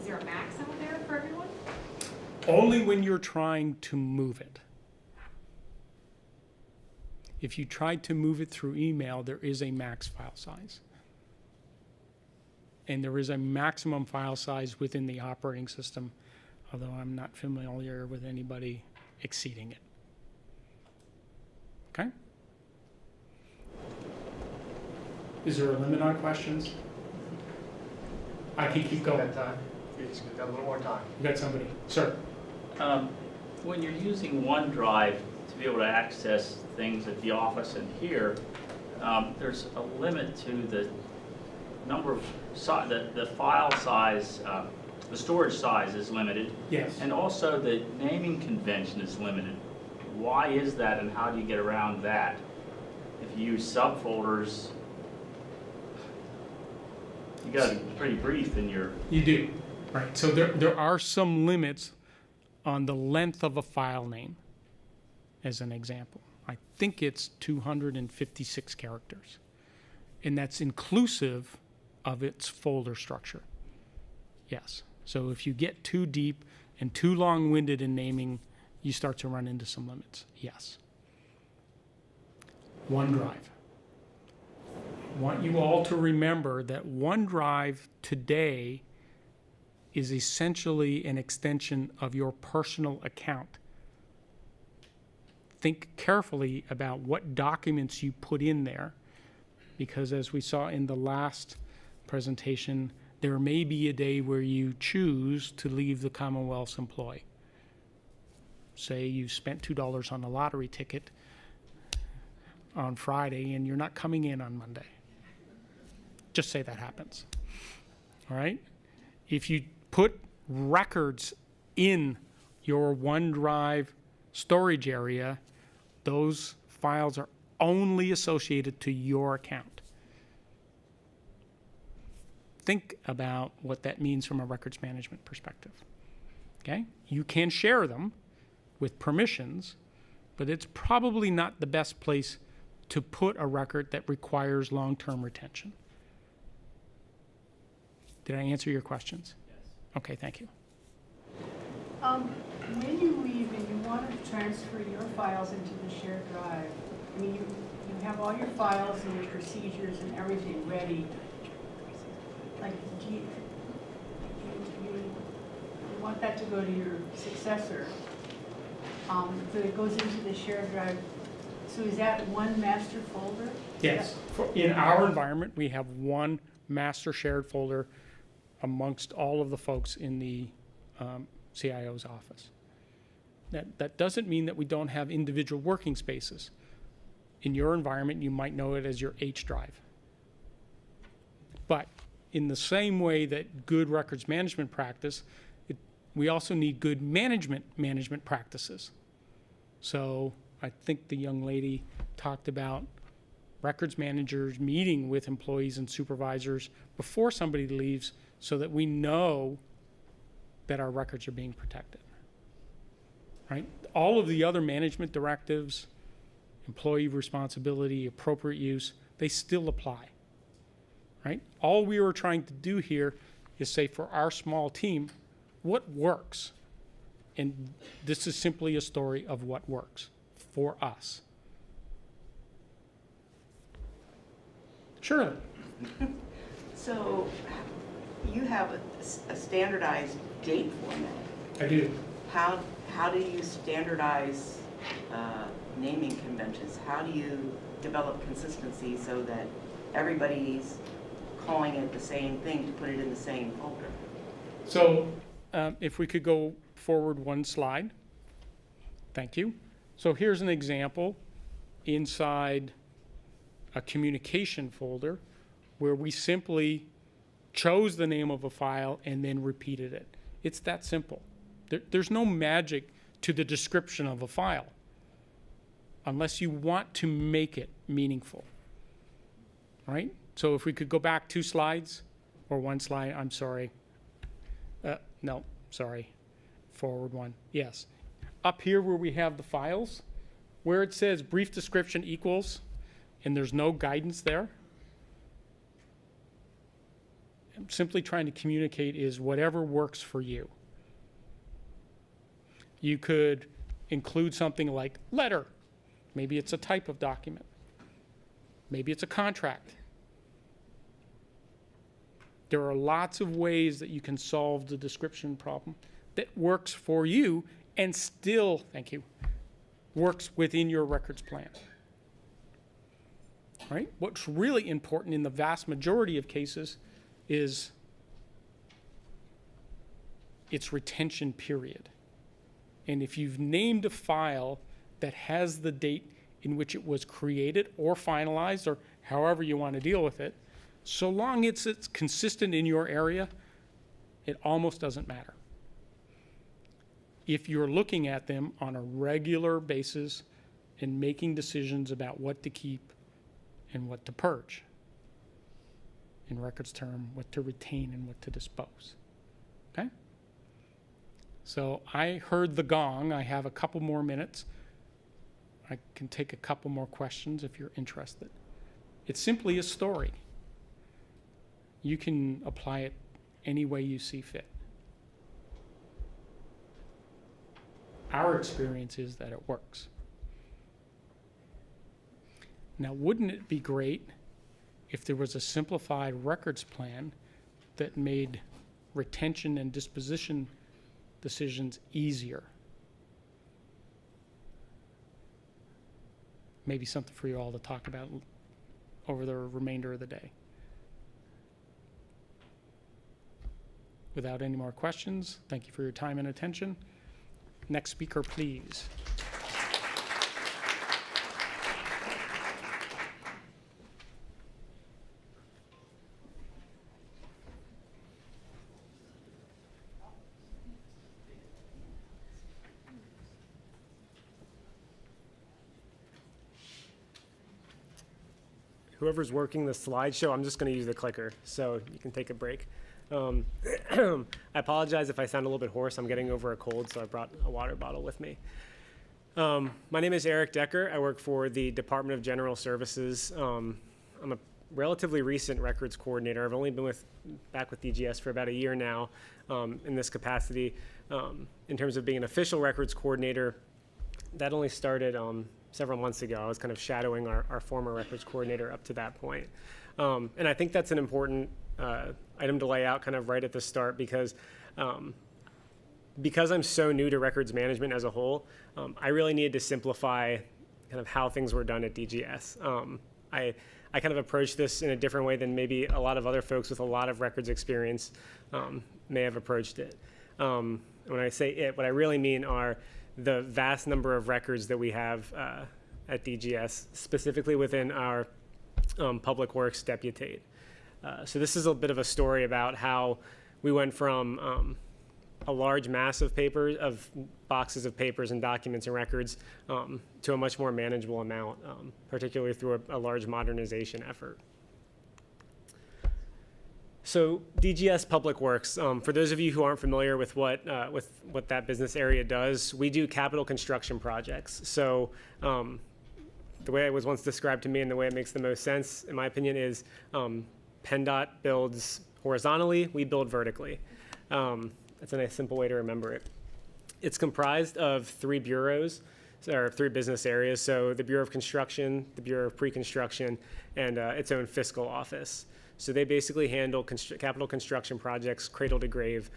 is there a max out there for everyone? Only when you're trying to move it. If you tried to move it through email, there is a max file size. And there is a maximum file size within the operating system, although I'm not familiar with anybody exceeding it. Okay? Is there a limit on questions? I can keep going. time? You just got a little more time. You got somebody? Sir? When you're using OneDrive to be able to access things at the office and here, there's a limit to the number of, the file size, the storage size is limited. Yes. And also the naming convention is limited. Why is that, and how do you get around that? If you use subfolders, you got to be pretty brief in your... You do. Right. So there are some limits on the length of a file name, as an example. I think it's 256 characters. And that's inclusive of its folder structure. Yes. So if you get too deep and too long-winded in naming, you start to run into some limits. Yes. OneDrive. I want you all to remember that OneDrive today is essentially an extension of your personal account. Think carefully about what documents you put in there, because as we saw in the last presentation, there may be a day where you choose to leave the Commonwealth's employ. Say you spent $2 on a lottery ticket on Friday and you're not coming in on Monday. Just say that happens. All right? If you put records in your OneDrive storage area, those files are only associated to your account. Think about what that means from a records management perspective. Okay? You can share them with permissions, but it's probably not the best place to put a record that requires long-term retention. Did I answer your questions? Yes. Okay, thank you. When you leave and you want to transfer your files into the shared drive, I mean, you have all your files and your procedures and everything ready. Like, do you want that to go to your successor? So it goes into the shared drive. So is that one master folder? Yes. In our environment, we have one master shared folder amongst all of the folks in the CIO's office. That doesn't mean that we don't have individual working spaces. In your environment, you might know it as your H drive. But in the same way that good records management practice, we also need good management practices. So I think the young lady talked about records managers meeting with employees and supervisors before somebody leaves so that we know that our records are being protected. Right? All of the other management directives, employee responsibility, appropriate use, they still apply. Right? All we were trying to do here is say for our small team, what works? And this is simply a story of what works for us. Shirley. So you have a standardized date format. I do. How do you standardize naming conventions? How do you develop consistency so that everybody's calling it the same thing to put it in the same folder? So if we could go forward one slide. Thank you. So here's an example inside a communication folder where we simply chose the name of a file and then repeated it. It's that simple. There's no magic to the description of a file unless you want to make it meaningful, right? So if we could go back 2 slides or 1 slide, I'm sorry. No, sorry. Forward 1, yes. Up here where we have the files, where it says brief description equals, and there's no guidance there, I'm simply trying to communicate is whatever works for you. You could include something like letter. Maybe it's a type of document. Maybe it's a contract. There are lots of ways that you can solve the description problem that works for you and still, thank you, works within your records plan. Right? What's really important in the vast majority of cases is its retention period. And if you've named a file that has the date in which it was created or finalized or however you want to deal with it, so long it's consistent in your area, it almost doesn't matter. If you're looking at them on a regular basis and making decisions about what to keep and what to purge, in records term, what to retain and what to dispose. Okay? So I heard the gong. I have a couple more minutes. I can take a couple more questions if you're interested. It's simply a story. You can apply it any way you see fit. Our experience is that it works. Now, wouldn't it be great if there was a simplified records plan that made retention and disposition decisions easier? Maybe something for you all to talk about over the remainder of the day. Without any more questions, thank you for your time and attention. Next speaker, please. Whoever's working the slideshow, I'm just going to use the clicker, so you can take a break. I apologize if I sound a little bit hoarse. I'm getting over a cold, so I brought a water bottle with me. My name is Eric Decker. I work for the Department of General Services. I'm a relatively recent records coordinator. I've only been back with DGS for about a year now in this capacity. In terms of being an official records coordinator, that only started several months ago. I was kind of shadowing our former records coordinator up to that point. And I think that's an important item to lay out kind of right at the start because I'm so new to records management as a whole, I really needed to simplify kind of how things were done at DGS. I kind of approach this in a different way than maybe a lot of other folks with a lot of records experience may have approached it. When I say it, what I really mean are the vast number of records that we have at DGS, specifically within our Public Works deputate. So this is a bit of a story about how we went from a large mass of papers, of boxes of papers and documents and records, to a much more manageable amount, particularly through a large modernization effort. So DGS Public Works, for those of you who aren't familiar with what that business area does, we do capital construction projects. So the way it was once described to me and the way it makes the most sense, in my opinion, is PennDOT builds horizontally, we build vertically. That's a nice simple way to remember it. It's comprised of 3 bureaus, or 3 business areas. So the Bureau of Construction, the Bureau of Pre-Construction, and its own fiscal office. So they basically handle capital construction projects, cradle to grave,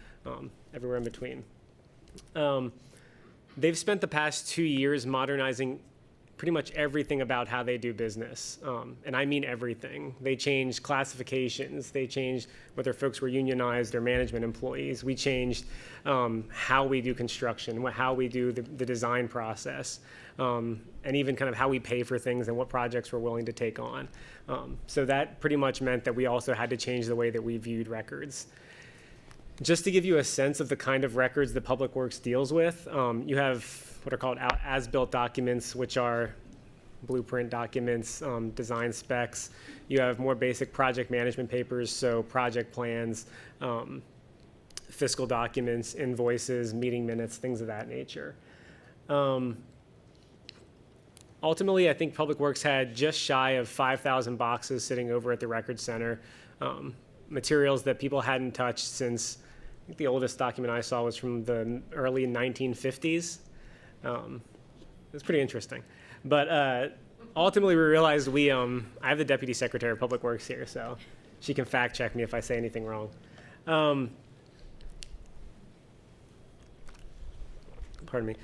everywhere in between. They've spent the past 2 years modernizing pretty much everything about how they do business. And I mean everything. They changed classifications. They changed whether folks were unionized or management employees. We changed how we do construction, how we do the design process, and even kind of how we pay for things and what projects we're willing to take on. So that pretty much meant that we also had to change the way that we viewed records. Just to give you a sense of the kind of records that Public Works deals with, you have what are called as-built documents, which are blueprint documents, design specs. You have more basic project management papers, so project plans, fiscal documents, invoices, meeting minutes, things of that nature. Ultimately, I think Public Works had just shy of 5,000 boxes sitting over at the Record Center, materials that people hadn't touched since, I think the oldest document I saw was from the early 1950s. It's pretty interesting. But ultimately, we realized I have the Deputy Secretary of Public Works here, so she can fact check me if I say anything wrong. Pardon me.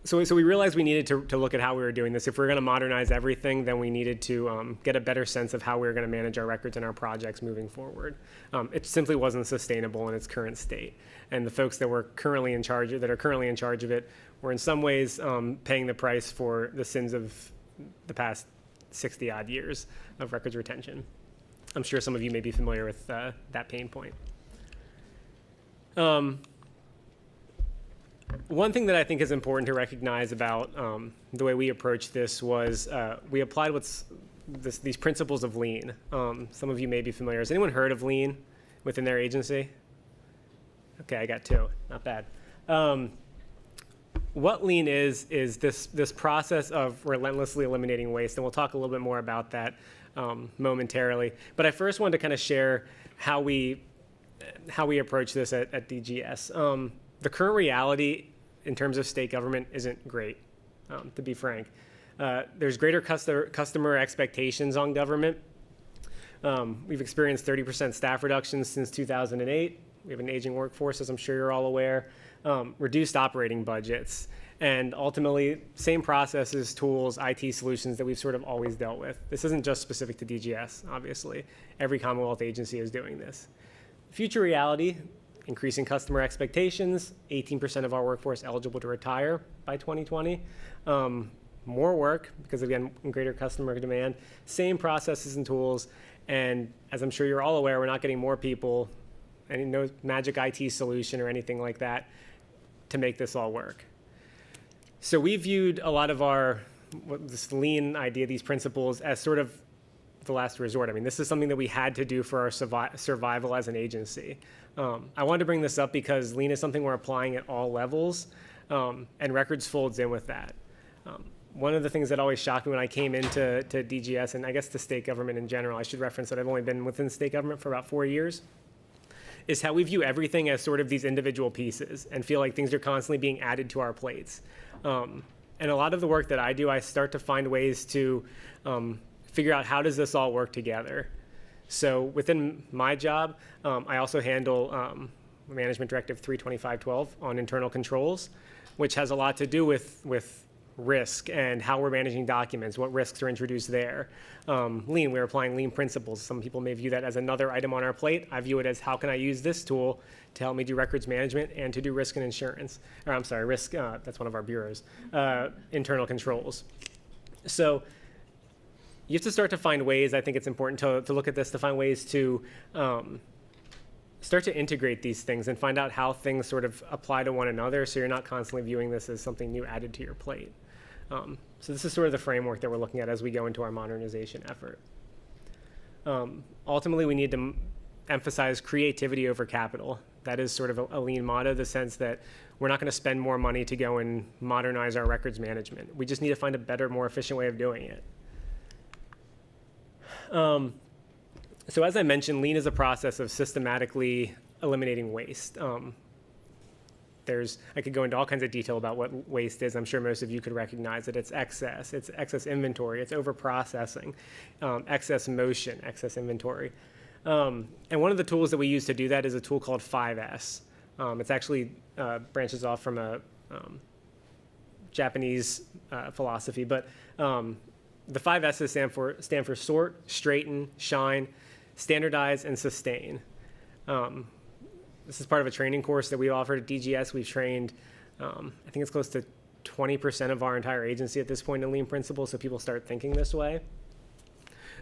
So we realized we needed to look at how we were doing this. If we were going to modernize everything, then we needed to get a better sense of how we were going to manage our records and our projects moving forward. It simply wasn't sustainable in its current state. And the folks that are currently in charge of it were in some ways paying the price for the sins of the past 60-odd years of records retention. I'm sure some of you may be familiar with that pain point. One thing that I think is important to recognize about the way we approached this was we applied these principles of lean. Some of you may be familiar. Has anyone heard of lean within their agency? Okay, I got 2. Not bad. What lean is this process of relentlessly eliminating waste, and we'll talk a little bit more about that momentarily. But I first wanted to kind of share how we approach this at DGS. The current reality in terms of state government isn't great, to be frank. There's greater customer expectations on government. We've experienced 30% staff reductions since 2008. We have an aging workforce, as I'm sure you're all aware. Reduced operating budgets, and ultimately, same processes, tools, IT solutions that we've sort of always dealt with. This isn't just specific to DGS, obviously. Every Commonwealth agency is doing this. Future reality, increasing customer expectations, 18% of our workforce eligible to retire by 2020. More work, because again, greater customer demand, same processes and tools, and as I'm sure you're all aware, we're not getting more people, and no magic IT solution or anything like that to make this all work. So we viewed a lot of this lean idea, these principles, as sort of the last resort. I mean, this is something that we had to do for our survival as an agency. I wanted to bring this up because lean is something we're applying at all levels, and records folds in with that. One of the things that always shocked me when I came into DGS, and I guess to state government in general, I should reference that I've only been within state government for about 4 years, is how we view everything as sort of these individual pieces and feel like things are constantly being added to our plates. And a lot of the work that I do, I start to find ways to figure out how does this all work together. So within my job, I also handle Management Directive 32512 on internal controls, which has a lot to do with risk and how we're managing documents, what risks are introduced there. Lean, we're applying lean principles. Some people may view that as another item on our plate. I view it as how can I use this tool to help me do records management and to do risk and insurance, or I'm sorry, risk, that's one of our bureaus, internal controls. So you have to start to find ways, I think it's important to look at this, to find ways to start to integrate these things and find out how things sort of apply to one another so you're not constantly viewing this as something new added to your plate. So this is sort of the framework that we're looking at as we go into our modernization effort. Ultimately, we need to emphasize creativity over capital. That is sort of a lean motto, the sense that we're not going to spend more money to go and modernize our records management. We just need to find a better, more efficient way of doing it. So as I mentioned, lean is a process of systematically eliminating waste. I could go into all kinds of detail about what waste is. I'm sure most of you could recognize it. It's excess inventory, it's over-processing, excess motion, excess inventory. And one of the tools that we use to do that is a tool called 5S. It's actually branches off from a Japanese philosophy, but the 5 S's stand for sort, straighten, shine, standardize, and sustain. This is part of a training course that we offered at DGS. We've trained, I think it's close to 20% of our entire agency at this point in lean principles, so people start thinking this way.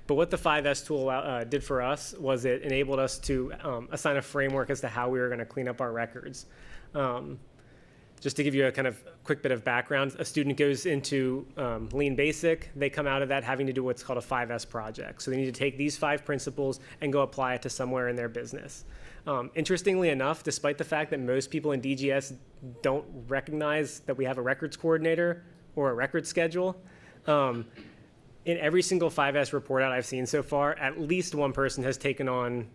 But what the 5S tool did for us was it enabled us to assign a framework as to how we were going to clean up our records. Just to give you a kind of quick bit of background, a student goes into Lean Basic. They come out of that having to do what's called a 5S project. So they need to take these 5 principles and go apply it to somewhere in their business. Interestingly enough, despite the fact that most people in DGS don't recognize that we have a records coordinator or a records schedule, in every single 5S report out I've seen so far, at least one person has taken on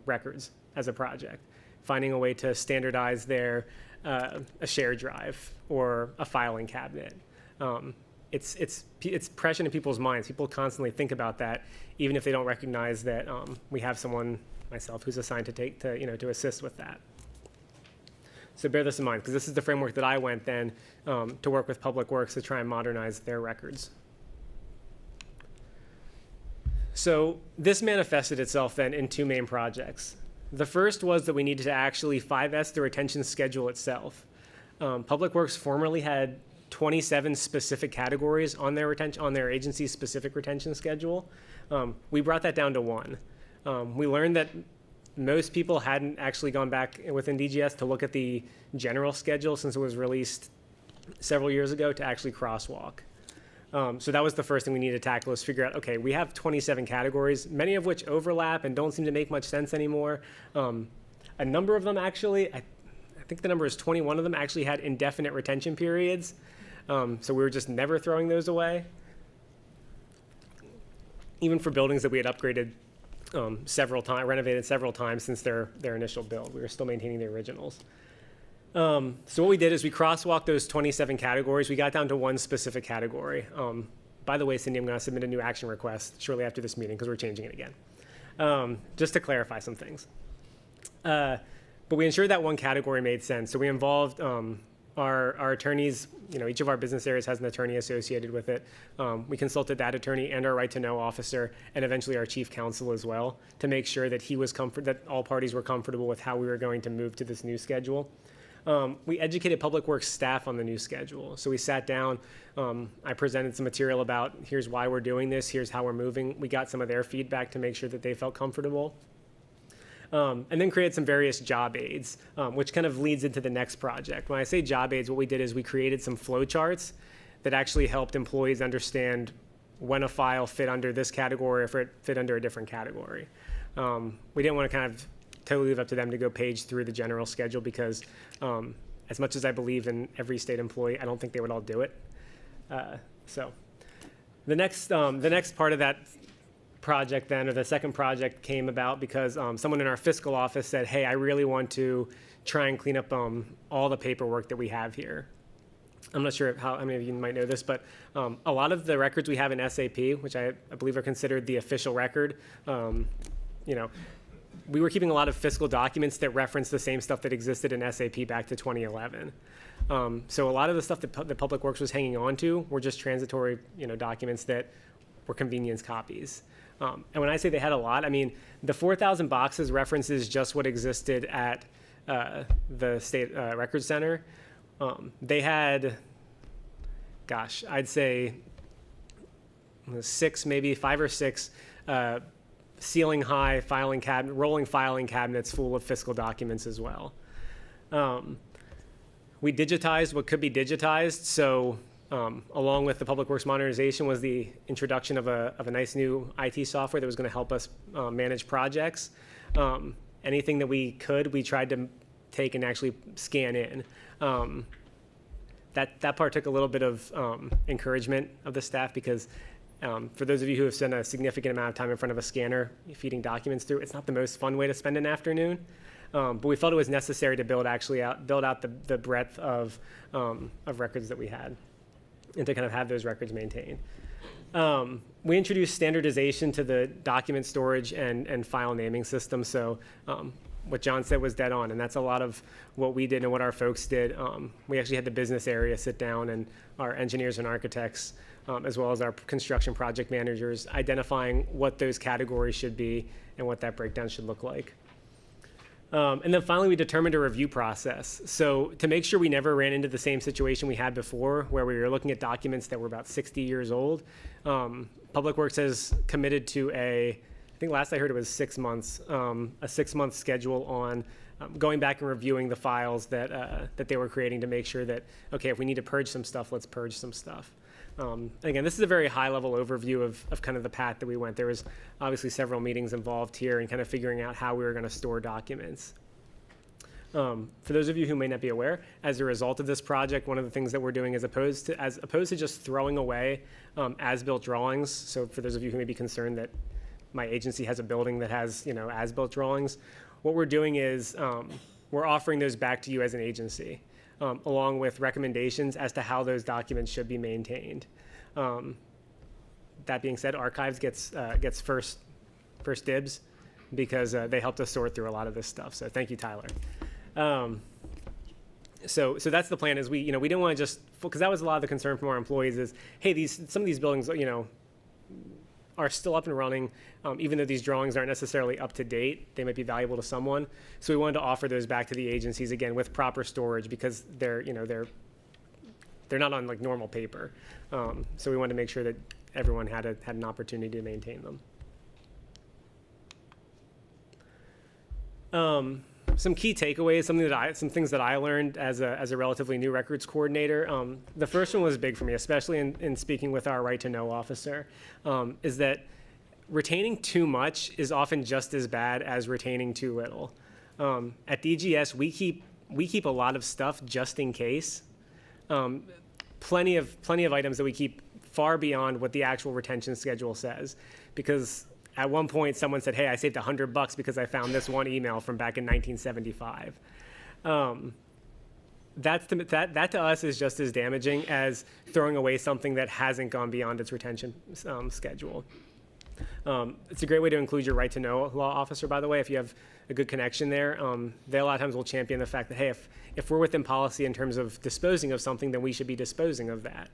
records as a project, finding a way to standardize their a shared drive or a filing cabinet. It's present in people's minds. People constantly think about that, even if they don't recognize that we have someone, myself, who's assigned to assist with that. So bear this in mind, because this is the framework that I went then to work with Public Works to try and modernize their records. So this manifested itself then in 2 main projects. The first was that we needed to actually 5S the retention schedule itself. Public Works formerly had 27 specific categories on their agency's specific retention schedule. We brought that down to 1. We learned that most people hadn't actually gone back within DGS to look at the general schedule since it was released several years ago to actually crosswalk. So that was the first thing we needed to tackle, is figure out, okay, we have 27 categories, many of which overlap and don't seem to make much sense anymore. A number of them actually, I think the number is 21 of them actually had indefinite retention periods. So we were just never throwing those away. Even for buildings that we had upgraded renovated several times since their initial build, we were still maintaining the originals. So what we did is we crosswalked those 27 categories. We got down to 1 specific category. By the way, Cindy, I'm going to submit a new action request shortly after this meeting because we're changing it again, just to clarify some things. But we ensured that 1 category made sense. So we involved our attorneys. Each of our business areas has an attorney associated with it. We consulted that attorney and our right-to-know officer, and eventually our chief counsel as well, to make sure that that all parties were comfortable with how we were going to move to this new schedule. We educated Public Works staff on the new schedule. So we sat down, I presented some material about here's why we're doing this, here's how we're moving. We got some of their feedback to make sure that they felt comfortable. And then created some various job aids, which kind of leads into the next project. When I say job aids, what we did is we created some flow charts that actually helped employees understand when a file fit under this category or if it fit under a different category. We didn't want to kind of totally leave it up to them to go page through the general schedule because as much as I believe in every state employee, I don't think they would all do it. So the next part of that project then, or the second project, came about because someone in our fiscal office said, hey, I really want to try and clean up all the paperwork that we have here. I'm not sure how many of you might know this, but a lot of the records we have in SAP, which I believe are considered the official record, we were keeping a lot of fiscal documents that referenced the same stuff that existed in SAP back to 2011. So a lot of the stuff that Public Works was hanging on to were just transitory, documents that were convenience copies. And when I say they had a lot, I mean, the 4,000 boxes references just what existed at the State Records Center. They had, gosh, I'd say 5 or 6 ceiling high rolling filing cabinets full of fiscal documents as well. We digitized what could be digitized. So along with the Public Works Modernization was the introduction of a nice new IT software that was going to help us manage projects. Anything that we could, we tried to take and actually scan in. That part took a little bit of encouragement of the staff because for those of you who have spent a significant amount of time in front of a scanner feeding documents through, it's not the most fun way to spend an afternoon. But we felt it was necessary to build out the breadth of records that we had and to kind of have those records maintained. We introduced standardization to the document storage and file naming system. So what John said was dead on, and that's a lot of what we did and what our folks did. We actually had the business area sit down and our engineers and architects, as well as our construction project managers, identifying what those categories should be and what that breakdown should look like. And then finally, we determined a review process. So to make sure we never ran into the same situation we had before, where we were looking at documents that were about 60 years old, Public Works has committed to I think last I heard it was 6 months, a 6-month schedule on going back and reviewing the files that they were creating to make sure that, okay, if we need to purge some stuff, let's purge some stuff. Again, this is a very high-level overview of kind of the path that we went. There was obviously several meetings involved here and kind of figuring out how we were going to store documents. For those of you who may not be aware, as a result of this project, one of the things that we're doing as opposed to just throwing away as-built drawings, so for those of you who may be concerned that my agency has a building that has as-built drawings, what we're doing is we're offering those back to you as an agency. Along with recommendations as to how those documents should be maintained. That being said, Archives gets first dibs because they helped us sort through a lot of this stuff. So thank you, Tyler. So that's the plan. Is we didn't want to just, because that was a lot of the concern from our employees is, hey, some of these buildings are still up and running, even though these drawings aren't necessarily up to date. They might be valuable to someone. So we wanted to offer those back to the agencies again with proper storage because they're not on like normal paper. So we wanted to make sure that everyone had an opportunity to maintain them. Some key takeaways, some things that I learned as a relatively new records coordinator. The first one was big for me, especially in speaking with our right to know officer, is that retaining too much is often just as bad as retaining too little. At DGS, we keep a lot of stuff just in case. Plenty of items that we keep far beyond what the actual retention schedule says, because at one point, someone said, hey, I saved $100 because I found this one email from back in 1975. That to us is just as damaging as throwing away something that hasn't gone beyond its retention schedule. It's a great way to include your right to know law officer, by the way, if you have a good connection there. They a lot of times will champion the fact that, hey, if we're within policy in terms of disposing of something, then we should be disposing of that.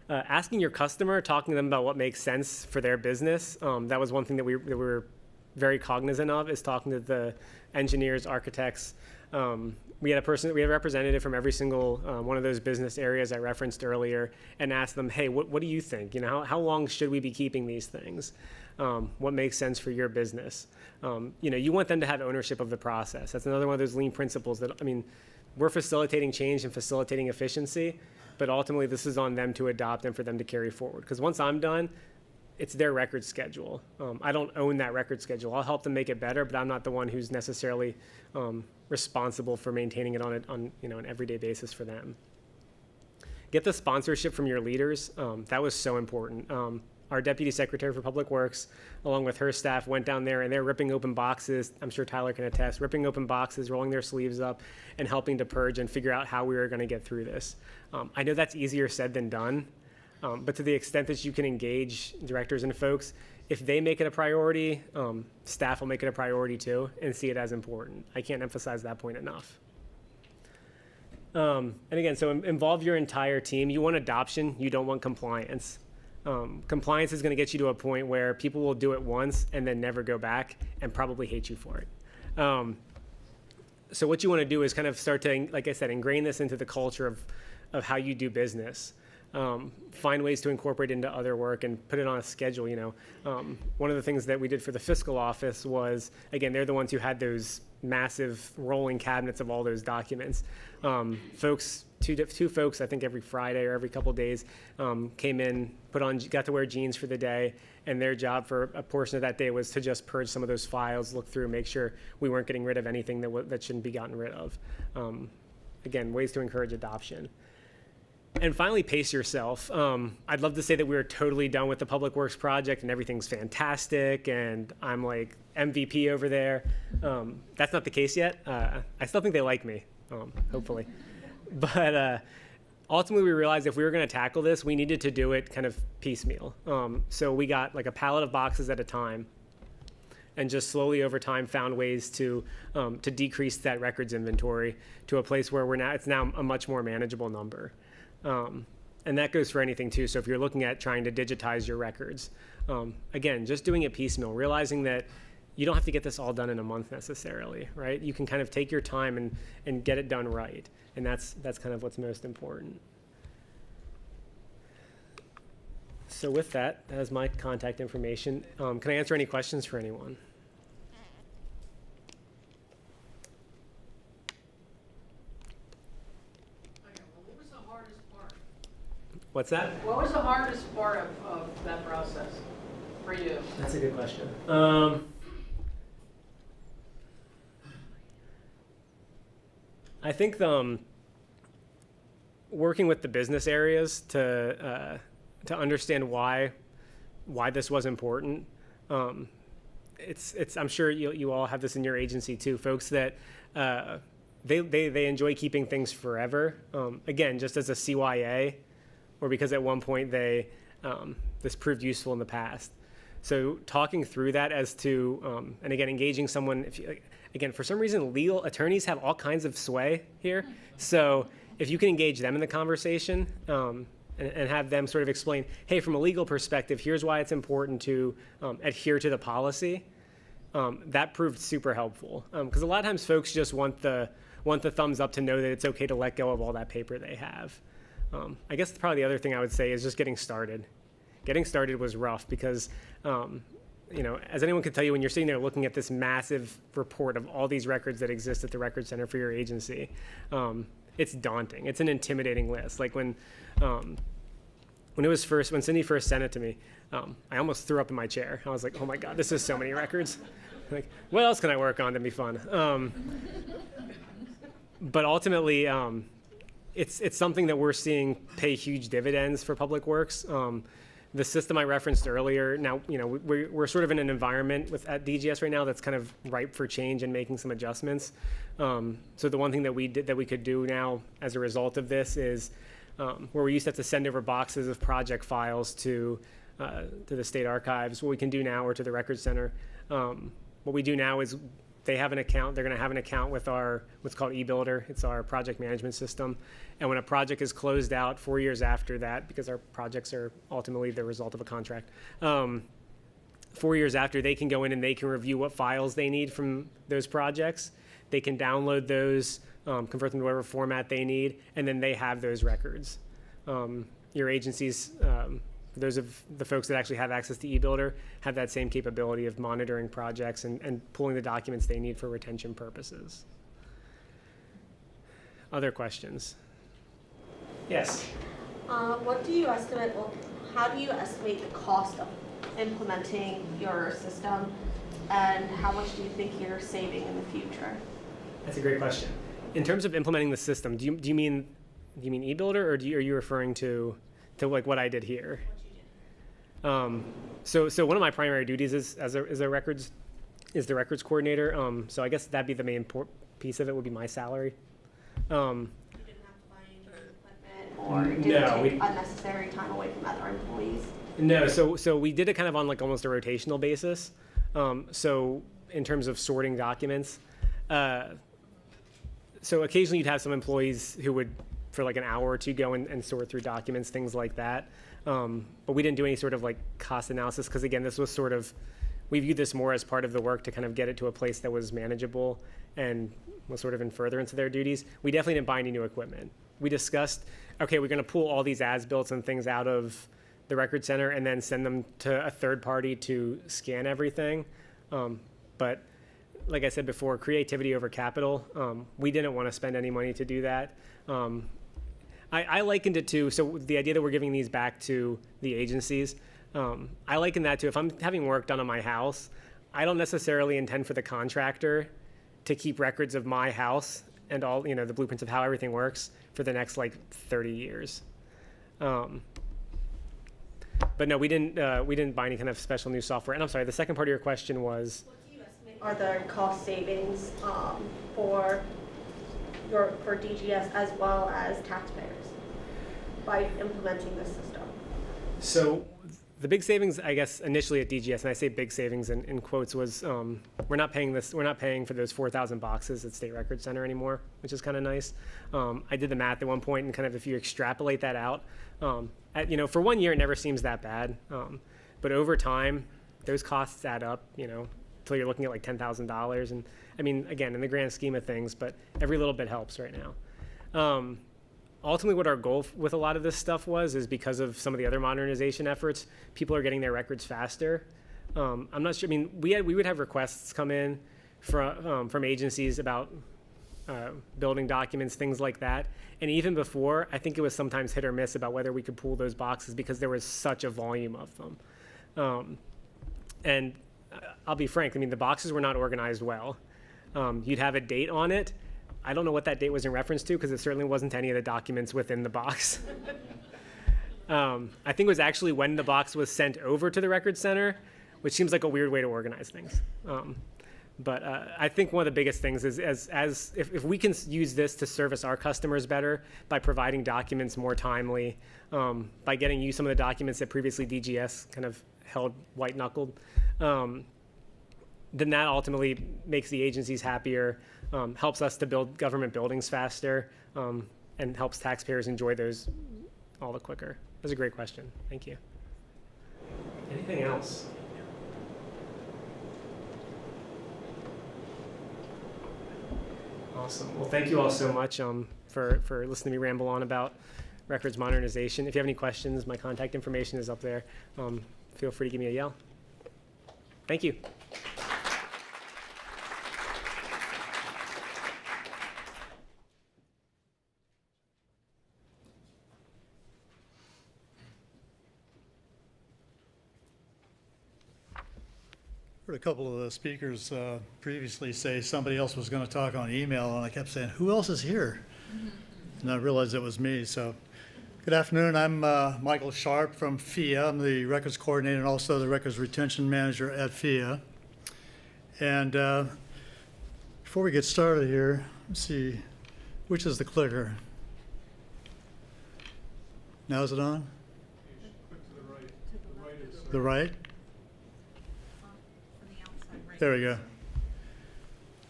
Asking your customer, talking to them about what makes sense for their business, that was one thing that we were very cognizant of, is talking to the engineers, architects. We had a representative from every single one of those business areas I referenced earlier and asked them, hey, what do you think? How long should we be keeping these things? What makes sense for your business? You want them to have ownership of the process. That's another one of those lean principles that, we're facilitating change and facilitating efficiency, but ultimately this is on them to adopt and for them to carry forward. Because once I'm done, it's their record schedule. I don't own that record schedule. I'll help them make it better, but I'm not the one who's necessarily responsible for maintaining it on an everyday basis for them. Get the sponsorship from your leaders. That was so important. Our Deputy Secretary for Public Works, along with her staff, went down there and they're ripping open boxes. I'm sure Tyler can attest, ripping open boxes, rolling their sleeves up, and helping to purge and figure out how we were going to get through this. I know that's easier said than done, but to the extent that you can engage directors and folks, if they make it a priority, staff will make it a priority too and see it as important. I can't emphasize that point enough. And again, so involve your entire team. You want adoption, you don't want compliance. Compliance is going to get you to a point where people will do it once and then never go back and probably hate you for it. So what you want to do is kind of start to, like I said, ingrain this into the culture of how you do business. Find ways to incorporate into other work and put it on a schedule. One of the things that we did for the fiscal office was, again, they're the ones who had those massive rolling cabinets of all those documents. Two folks, I think every Friday or every couple of days, came in, got to wear jeans for the day, and their job for a portion of that day was to just purge some of those files, look through, make sure we weren't getting rid of anything that shouldn't be gotten rid of. Again, ways to encourage adoption. And finally, pace yourself. I'd love to say that we were totally done with the Public Works project and everything's fantastic and I'm like MVP over there. That's not the case yet. I still think they like me, hopefully. But ultimately, we realized if we were going to tackle this, we needed to do it kind of piecemeal. So we got like a pallet of boxes at a time and just slowly over time found ways to decrease that records inventory to a place where it's now a much more manageable number. And that goes for anything too. So if you're looking at trying to digitize your records, again, just doing it piecemeal, realizing that you don't have to get this all done in a month necessarily, right? You can kind of take your time and get it done right. And that's kind of what's most important. So with that, that is my contact information. Can I answer any questions for anyone? What was the hardest part? What's that? What was the hardest part of that process for you? That's a good question. I think working with the business areas to understand why this was important. I'm sure you all have this in your agency too, folks that they enjoy keeping things forever. Again, just as a CYA, or because at one point this proved useful in the past. So talking through that as to, and again, engaging someone, again, for some reason, legal attorneys have all kinds of sway here. So if you can engage them in the conversation and have them sort of explain, hey, from a legal perspective, here's why it's important to adhere to the policy, that proved super helpful. Because a lot of times folks just want the thumbs up to know that it's okay to let go of all that paper they have. I guess probably the other thing I would say is just getting started. Getting started was rough because, as anyone could tell you, when you're sitting there looking at this massive report of all these records that exist at the Record Center for your agency, it's daunting. It's an intimidating list. Like when Cindy first sent it to me, I almost threw up in my chair. I was like, oh my God, this is so many records. Like, what else can I work on to be fun? But ultimately, it's something that we're seeing pay huge dividends for Public Works. The system I referenced earlier, now, we're sort of in an environment at DGS right now that's kind of ripe for change and making some adjustments. So the one thing that we could do now as a result of this is where we used to have to send over boxes of project files to the state archives, what we can do now, or to the Record Center. What we do now is they have an account. They're going to have an account with our what's called eBuilder. It's our project management system. And when a project is closed out 4 years after that, because our projects are ultimately the result of a contract, 4 years after, they can go in and they can review what files they need from those projects. They can download those, convert them to whatever format they need, and then they have those records. Your agencies, those of the folks that actually have access to eBuilder, have that same capability of monitoring projects and pulling the documents they need for retention purposes. Other questions? Yes. What do you estimate, well, how do you estimate the cost of implementing your system, and how much do you think you're saving in the future? That's a great question. In terms of implementing the system, do you mean eBuilder, or are you referring to like what I did here? So one of my primary duties is the records coordinator. So I guess that'd be the main piece of it would be my salary. You didn't have to buy any equipment, or did it take unnecessary time away from other employees? No, so we did it kind of on like almost a rotational basis. So in terms of sorting documents, so occasionally you'd have some employees who would, for like an hour or two, go and sort through documents, things like that. But we didn't do any sort of like cost analysis because again, this was sort of, we viewed this more as part of the work to kind of get it to a place that was manageable and was sort of in furtherance of their duties. We definitely didn't buy any new equipment. We discussed, okay, we're going to pull all these as-built and things out of the record center and then send them to a third party to scan everything. But like I said before, creativity over capital. We didn't want to spend any money to do that. I likened it to, so the idea that we're giving these back to the agencies, I liken that to if I'm having work done on my house, I don't necessarily intend for the contractor to keep records of my house and all, you know, the blueprints of how everything works for the next like 30 years. But no, we didn't buy any kind of special new software. And I'm sorry, the second part of your question was? What do you estimate are the cost savings for DGS as well as taxpayers by implementing this system? So the big savings, I guess, initially at DGS, and I say big savings in quotes, was we're not paying for those 4,000 boxes at State Record Center anymore, which is kind of nice. I did the math at one point, and kind of if you extrapolate that out, for 1 year it never seems that bad, but over time, those costs add up, until you're looking at like $10,000. And I mean, again, in the grand scheme of things, but every little bit helps right now. Ultimately, what our goal with a lot of this stuff is because of some of the other modernization efforts, people are getting their records faster. I'm not sure. I mean, we would have requests come in from agencies about building documents, things like that. And even before, I think it was sometimes hit or miss about whether we could pull those boxes because there was such a volume of them. And I'll be frank. I mean, the boxes were not organized well. You'd have a date on it. I don't know what that date was in reference to because it certainly wasn't any of the documents within the box. I think it was actually when the box was sent over to the record center, which seems like a weird way to organize things. But I think one of the biggest things is if we can use this to service our customers better by providing documents more timely, by getting you some of the documents that previously DGS kind of held white-knuckled, then that ultimately makes the agencies happier, helps us to build government buildings faster, and helps taxpayers enjoy those all the quicker. That's a great question. Thank you. Anything else? Awesome. Well, thank you all so much for listening to me ramble on about records modernization. If you have any questions, my contact information is up there. Feel free to give me a yell. Thank you. Heard a couple of the speakers previously say somebody else was going to talk on email, and I kept saying, who else is here? And I realized it was me. So good afternoon. I'm Michael Sharpe from FIA. I'm the records coordinator and also the records retention manager at FIA. And before we get started here, let's see, which is the clicker? Now is it on? The right? There we go.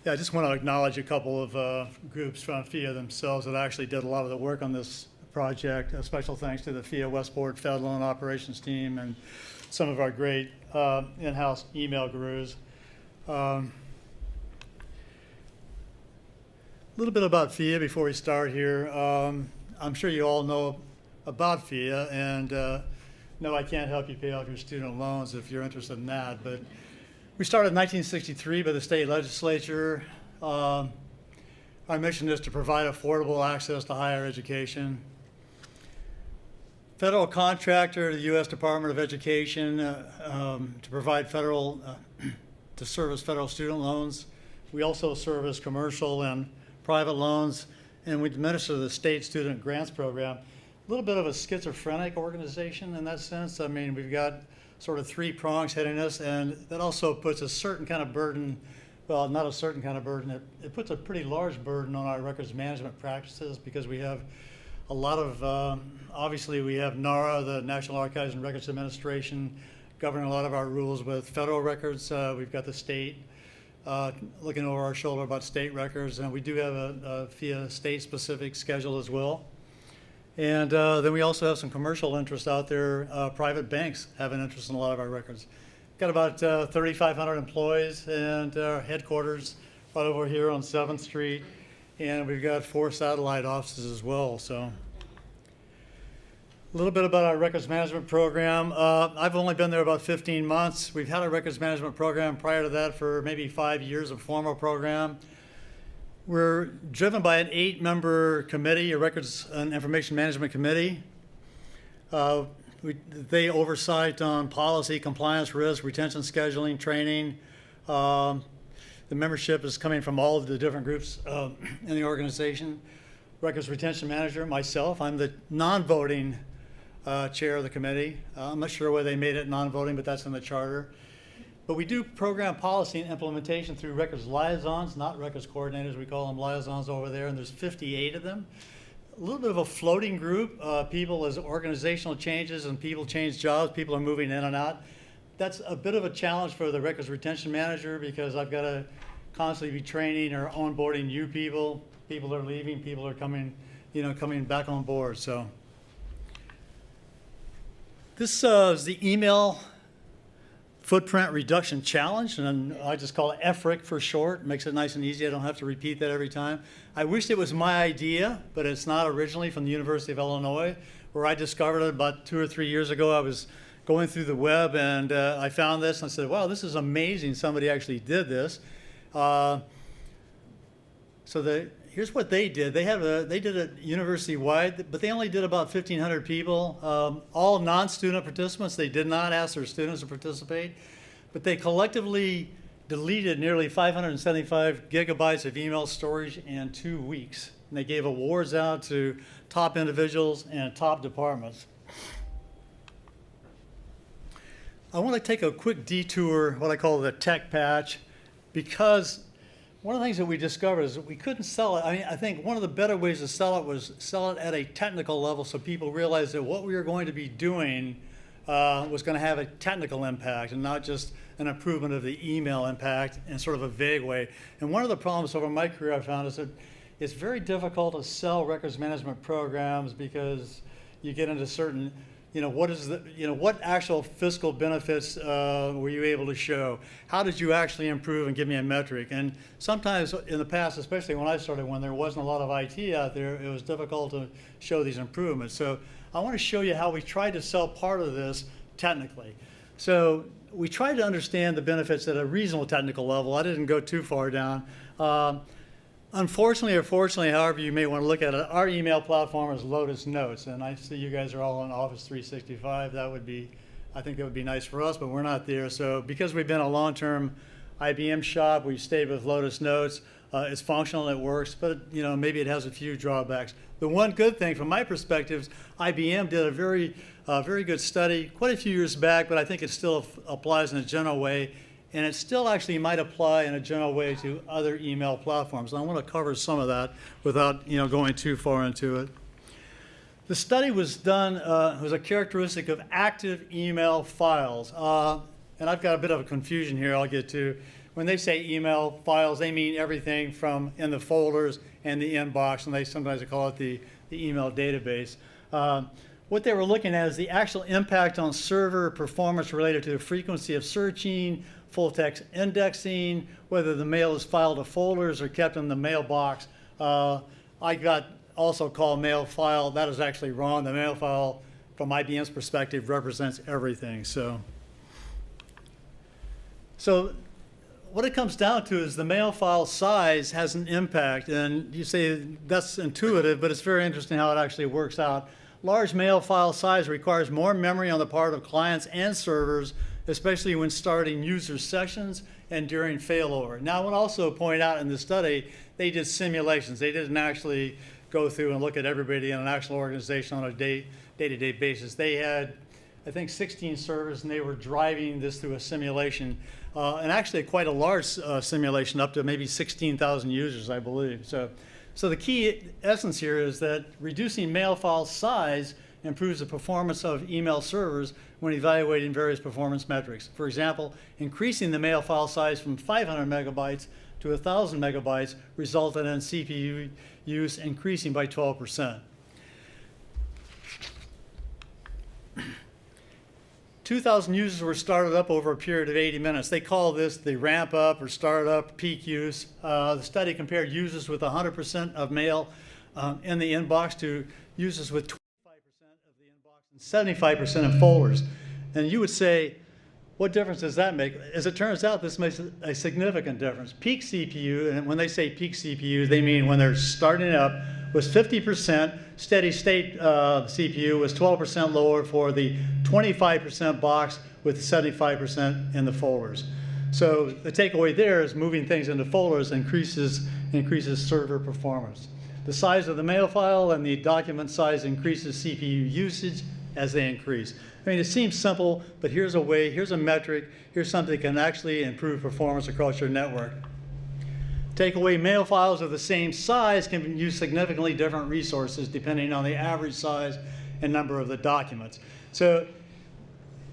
Yeah, I just want to acknowledge a couple of groups from FIA themselves that actually did a lot of the work on this project. A special thanks to the FIA Westport Fed Loan Operations team and some of our great in-house email gurus. A little bit about FIA before we start here. I'm sure you all know about FIA, and no, I can't help you pay off your student loans if you're interested in that, but we started in 1963 by the state legislature. Our mission is to provide affordable access to higher education. Federal contractor to the U.S. Department of Education to provide to service federal student loans. We also service commercial and private loans, and we administer the state student grants program. A little bit of a schizophrenic organization in that sense. I mean, we've got sort of three prongs heading us, and that also puts a certain kind of burden, well, not a certain kind of burden, it puts a pretty large burden on our records management practices because we have a lot of, obviously we have NARA, the National Archives and Records Administration, governing a lot of our rules with federal records. We've got the state looking over our shoulder about state records, and we do have a FIA state-specific schedule as well. And then we also have some commercial interest out there. Private banks have an interest in a lot of our records. Got about 3,500 employees, and our headquarters right over here on 7th Street. And we've got 4 satellite offices as well. So a little bit about our records management program. I've only been there about 15 months. We've had a records management program prior to that for maybe 5 years, a formal program. We're driven by an 8-member committee, a records and information management committee. They oversight on policy, compliance, risk, retention, scheduling, training. The membership is coming from all of the different groups in the organization. Records retention manager, myself, I'm the non-voting chair of the committee. I'm not sure why they made it non-voting, but that's in the charter. But we do program policy and implementation through records liaisons, not records coordinators. We call them liaisons over there, and there's 58 of them. A little bit of a floating group. People, as organizational changes and people change jobs, people are moving in and out. That's a bit of a challenge for the records retention manager because I've got to constantly be training or onboarding new people. People are leaving, people are coming, coming back on board. So this is the email footprint reduction challenge, and I just call it EFRIC for short. It makes it nice and easy. I don't have to repeat that every time. I wish it was my idea, but it's not originally from the University of Illinois, where I discovered it about 2 or 3 years ago. I was going through the web and I found this and I said, wow, this is amazing. Somebody actually did this. Here's what they did. They did it university-wide, but they only did about 1,500 people. All non-student participants. They did not ask their students to participate, but they collectively deleted nearly 575 gigabytes of email storage in 2 weeks. And they gave awards out to top individuals and top departments. I want to take a quick detour, what I call the tech patch, because one of the things that we discovered is that we couldn't sell it. I think one of the better ways to sell it was sell it at a technical level so people realized that what we were going to be doing was going to have a technical impact and not just an improvement of the email impact in sort of a vague way. And one of the problems over my career I found is that it's very difficult to sell records management programs because you get into certain, what actual fiscal benefits were you able to show? How did you actually improve and give me a metric? And sometimes in the past, especially when I started, when there wasn't a lot of IT out there, it was difficult to show these improvements. So I want to show you how we tried to sell part of this technically. So we tried to understand the benefits at a reasonable technical level. I didn't go too far down. Unfortunately or fortunately, however you may want to look at it, our email platform is Lotus Notes, and I see you guys are all on Office 365. I think that would be nice for us, but we're not there. So because we've been a long-term IBM shop, we've stayed with Lotus Notes. It's functional, it works, but maybe it has a few drawbacks. The one good thing from my perspective is IBM did a very good study quite a few years back, but I think it still applies in a general way. And it still actually might apply in a general way to other email platforms. And I want to cover some of that without going too far into it. The study was done, was a characteristic of active email files. And I've got a bit of a confusion here I'll get to. When they say email files, they mean everything from in the folders and the inbox, and sometimes they call it the email database. What they were looking at is the actual impact on server performance related to the frequency of searching, full text indexing, whether the mail is filed to folders or kept in the mailbox. I got also called mail file. That is actually wrong. The mail file, from IBM's perspective, represents everything. So what it comes down to is the mail file size has an impact. And you say that's intuitive, but it's very interesting how it actually works out. Large mail file size requires more memory on the part of clients and servers, especially when starting user sessions and during failover. Now, I would also point out in the study, they did simulations. They didn't actually go through and look at everybody in an actual organization on a day-to-day basis. They had, I think, 16 servers, and they were driving this through a simulation, and actually quite a large simulation, up to maybe 16,000 users, I believe. So So the key essence here is that reducing mail file size improves the performance of email servers when evaluating various performance metrics. For example, increasing the mail file size from 500 megabytes to 1,000 megabytes resulted in CPU use increasing by 12%. 2,000 users were started up over a period of 80 minutes. They call this the ramp up or start up peak use. The study compared users with 100% of mail in the inbox to users with 25% of the inbox and 75% of folders. And you would say, what difference does that make? As it turns out, this makes a significant difference. Peak CPU, and when they say peak CPU, they mean when they're starting up, was 50%. Steady state CPU was 12% lower for the 25% box with 75% in the folders. So the takeaway there is moving things into folders increases server performance. The size of the mail file and the document size increases CPU usage as they increase. I mean, it seems simple, but here's a way, here's a metric, here's something that can actually improve performance across your network. Takeaway mail files of the same size can use significantly different resources depending on the average size and number of the documents. So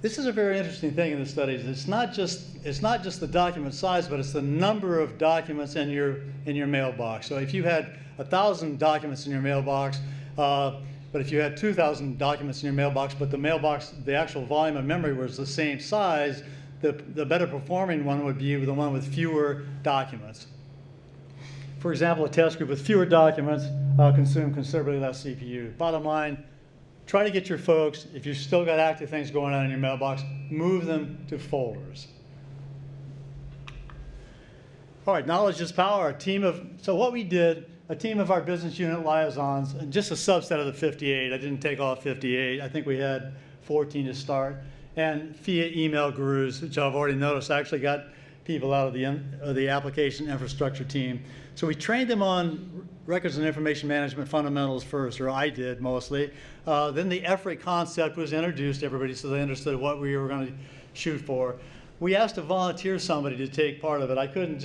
this is a very interesting thing in the studies. It's not just the document size, but it's the number of documents in your mailbox. So if you had 1,000 documents in your mailbox, but if you had 2,000 documents in your mailbox, but the actual volume of memory was the same size, the better performing one would be the one with fewer documents. For example, a test group with fewer documents consume considerably less CPU. Bottom line, try to get your folks, if you've still got active things going on in your mailbox, move them to folders. All right, knowledge is power. So what we did, a team of our business unit liaisons, and just a subset of the 58. I didn't take all 58. I think we had 14 to start. And via email gurus, which I've already noticed, actually got people out of the application infrastructure team. So we trained them on records and information management fundamentals first, or I did mostly. Then the EFRAG concept was introduced to everybody so they understood what we were going to shoot for. We asked to volunteer somebody to take part of it. I couldn't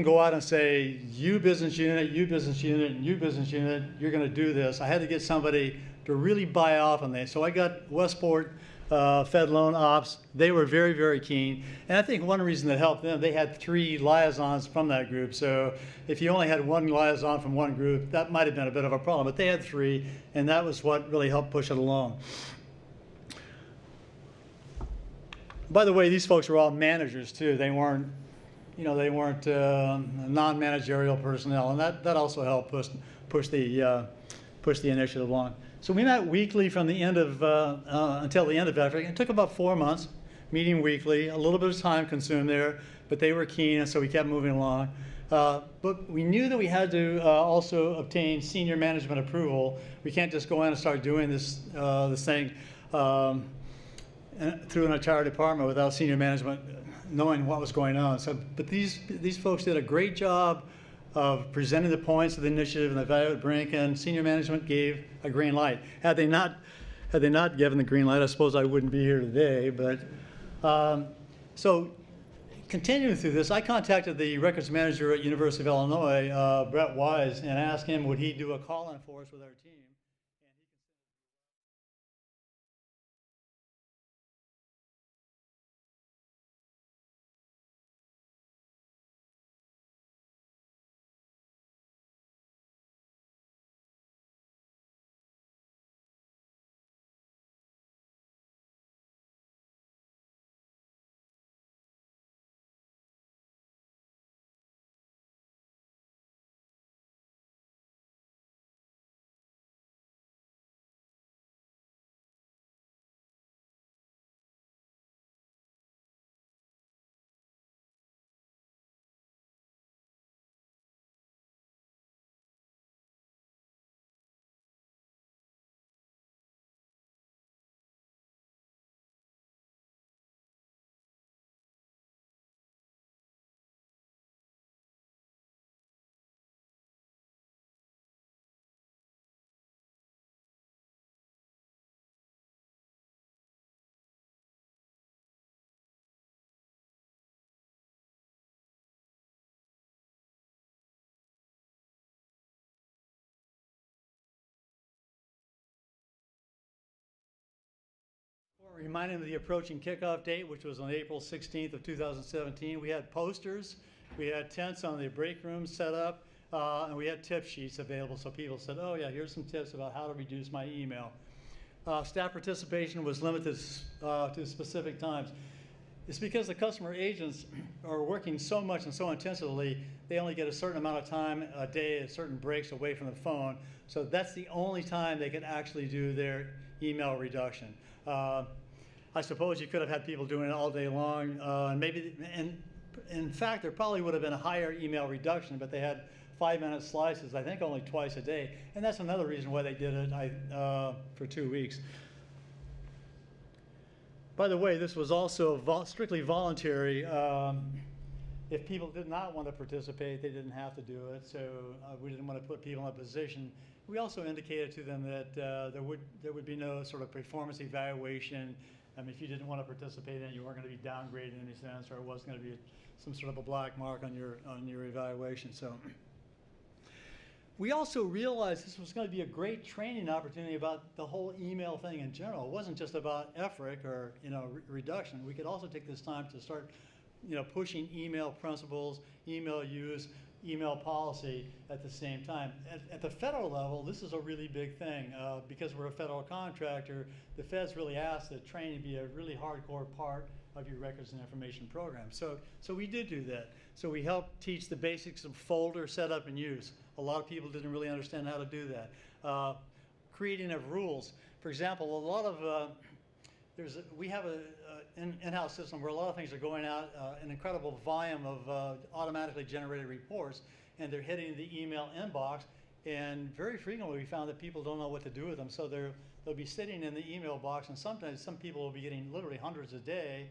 go out and say, you business unit, you business unit, and you business unit, you're going to do this. I had to get somebody to really buy off on this. So I got Westport Fed Loan Ops. They were very, very keen. And I think one reason that helped them, they had 3 liaisons from that group. So if you only had one liaison from one group, that might have been a bit of a problem. But they had 3, and that was what really helped push it along. By the way, these folks were all managers too. They weren't non-managerial personnel, and that also helped push the initiative along. So we met weekly from the end of until the end of EFRAG. It took about 4 months, meeting weekly. A little bit of time consumed there, but they were keen, and so we kept moving along. But we knew that we had to also obtain senior management approval. We can't just go in and start doing this thing through an entire department without senior management knowing what was going on. So, but these folks did a great job of presenting the points of the initiative and the value it brings, and senior management gave a green light. Had they not given the green light, I suppose I wouldn't be here today. But so continuing through this, I contacted the records manager at University of Illinois, Brett Wise, and asked him would he do a call-in for us with our team. reminding them of the approaching kickoff date, which was on April 16th of 2017. We had posters, we had tents on the break rooms set up, and we had tip sheets available. So people said, oh yeah, here's some tips about how to reduce my email. Staff participation was limited to specific times. It's because the customer agents are working so much and so intensively, they only get a certain amount of time a day, certain breaks away from the phone. So that's the only time they can actually do their email reduction. I suppose you could have had people doing it all day long, and in fact, there probably would have been a higher email reduction, but they had 5-minute slices, I think only twice a day. And that's another reason why they did it for 2 weeks. By the way, this was also strictly voluntary. If people did not want to participate, they didn't have to do it. So we didn't want to put people in a position. We also indicated to them that there would be no sort of performance evaluation. I mean, if you didn't want to participate in it, you weren't going to be downgraded in any sense, or it wasn't going to be some sort of a black mark on your evaluation. So we also realized this was going to be a great training opportunity about the whole email thing in general. It wasn't just about EFRIC or reduction. We could also take this time to start pushing email principles, email use, email policy at the same time. At the federal level, this is a really big thing because we're a federal contractor. The feds really ask that training be a really hardcore part of your records and information program. So we did do that. So we helped teach the basics of folder setup and use. A lot of people didn't really understand how to do that. Creating of rules. For example, a lot of we have an in-house system where a lot of things are going out, an incredible volume of automatically generated reports, and they're hitting the email inbox. And very frequently we found that people don't know what to do with them. So they'll be sitting in the email box, and sometimes some people will be getting literally hundreds a day.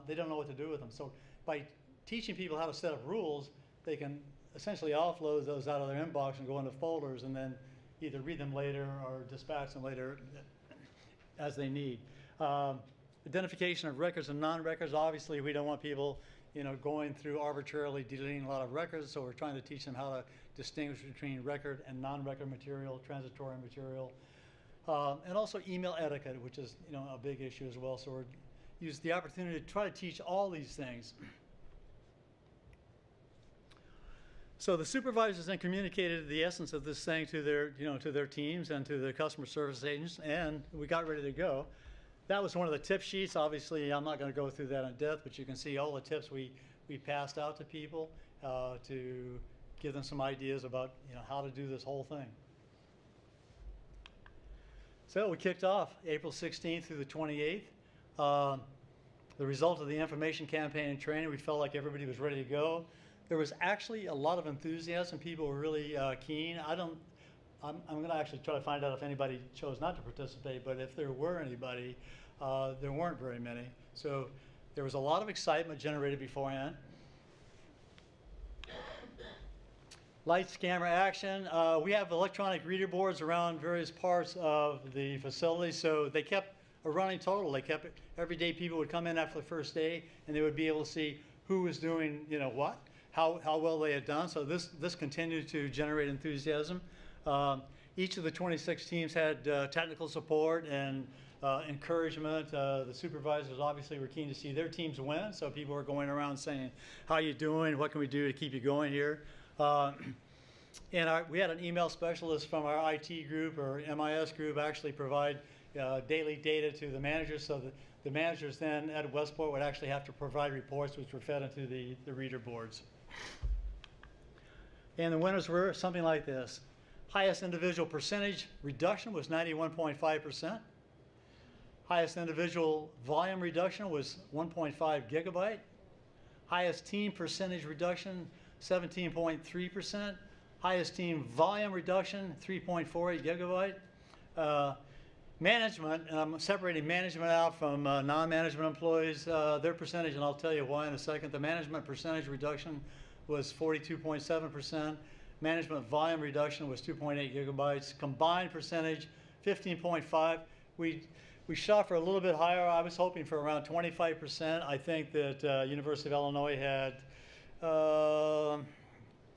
They don't know what to do with them. So by teaching people how to set up rules, they can essentially offload those out of their inbox and go into folders and then either read them later or dispatch them later as they need. Identification of records and non-records. Obviously, we don't want people going through arbitrarily deleting a lot of records, so we're trying to teach them how to distinguish between record and non-record material, transitory material, and also email etiquette, which is a big issue as well. So we're use the opportunity to try to teach all these things. So the supervisors then communicated the essence of this thing to their teams and to the customer service agents, and we got ready to go. That was one of the tip sheets. Obviously, I'm not going to go through that in depth, but you can see all the tips we passed out to people to give them some ideas about how to do this whole thing. So we kicked off April 16th through the 28th. The result of the information campaign and training, we felt like everybody was ready to go. There was actually a lot of enthusiasm. People were really keen. I'm going to actually try to find out if anybody chose not to participate, but if there were anybody, there weren't very many. So there was a lot of excitement generated beforehand. Lights, camera, action. We have electronic reader boards around various parts of the facility, so they kept a running total. They kept it, every day people would come in after the first day, and they would be able to see who was doing what, how well they had done. So this continued to generate enthusiasm. Each of the 26 teams had technical support and encouragement. The supervisors obviously were keen to see their teams win, so people were going around saying, how you doing? What can we do to keep you going here? And we had an email specialist from our IT group or MIS group actually provide daily data to the managers, so that the managers then at Westport would actually have to provide reports which were fed into the reader boards. And the winners were something like this. Highest individual percentage reduction was 91.5%. Highest individual volume reduction was 1.5 gigabyte. Highest team percentage reduction, 17.3%. Highest team volume reduction, 3.48 gigabyte. Management, and I'm separating management out from non-management employees, their percentage, and I'll tell you why in a second. The management percentage reduction was 42.7%. Management volume reduction was 2.8 gigabytes. Combined percentage, 15.5. We shot for a little bit higher. I was hoping for around 25%. I think that University of Illinois had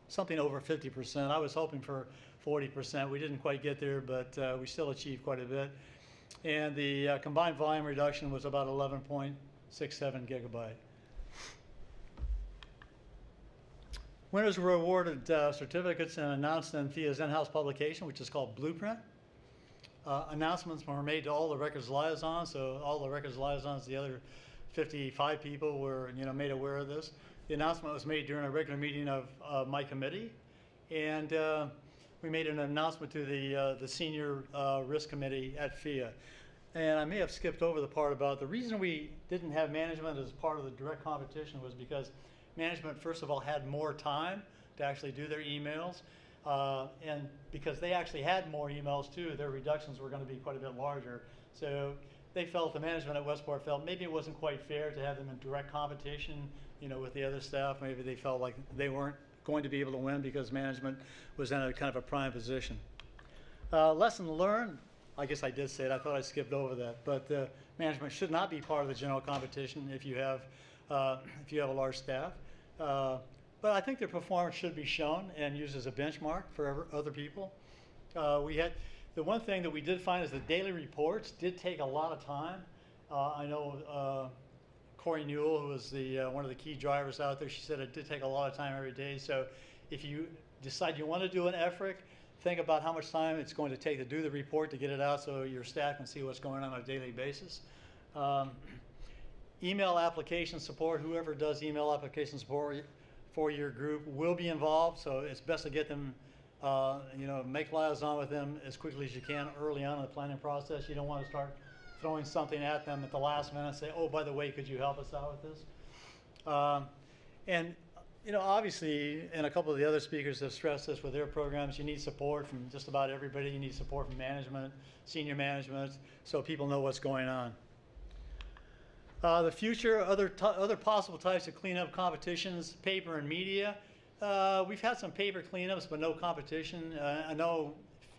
something over 50%. I was hoping for 40%. We didn't quite get there, but we still achieved quite a bit. And the combined volume reduction was about 11.67 gigabyte. Winners were awarded certificates and announced in FIA's in-house publication, which is called Blueprint. Announcements were made to all the records liaisons, so all the records liaisons, the other 55 people were made aware of this. The announcement was made during a regular meeting of my committee, and we made an announcement to the senior risk committee at FIA. And I may have skipped over the part about the reason we didn't have management as part of the direct competition was because management, first of all, had more time to actually do their emails. And because they actually had more emails too, their reductions were going to be quite a bit larger. So they felt, the management at Westport felt maybe it wasn't quite fair to have them in direct competition, with the other staff. Maybe they felt like they weren't going to be able to win because management was in a kind of a prime position. Lesson learned, I guess I did say it, I thought I skipped over that, but management should not be part of the general competition if you have a large staff. But I think their performance should be shown and used as a benchmark for other people. The one thing that we did find is the daily reports did take a lot of time. I know Corey Newell, who was one of the key drivers out there, she said it did take a lot of time every day. So if you decide you want to do an effort, think about how much time it's going to take to do the report to get it out so your staff can see what's going on a daily basis. Email application support, whoever does email application support for your group will be involved, so it's best to get them, make liaison with them as quickly as you can early on in the planning process. You don't want to start throwing something at them at the last minute and say, oh, by the way, could you help us out with this? And obviously, and a couple of the other speakers have stressed this with their programs, you need support from just about everybody. You need support from management, senior management, so people know what's going on. The future, other possible types of cleanup competitions, paper and media. We've had some paper cleanups, but no competition. I know,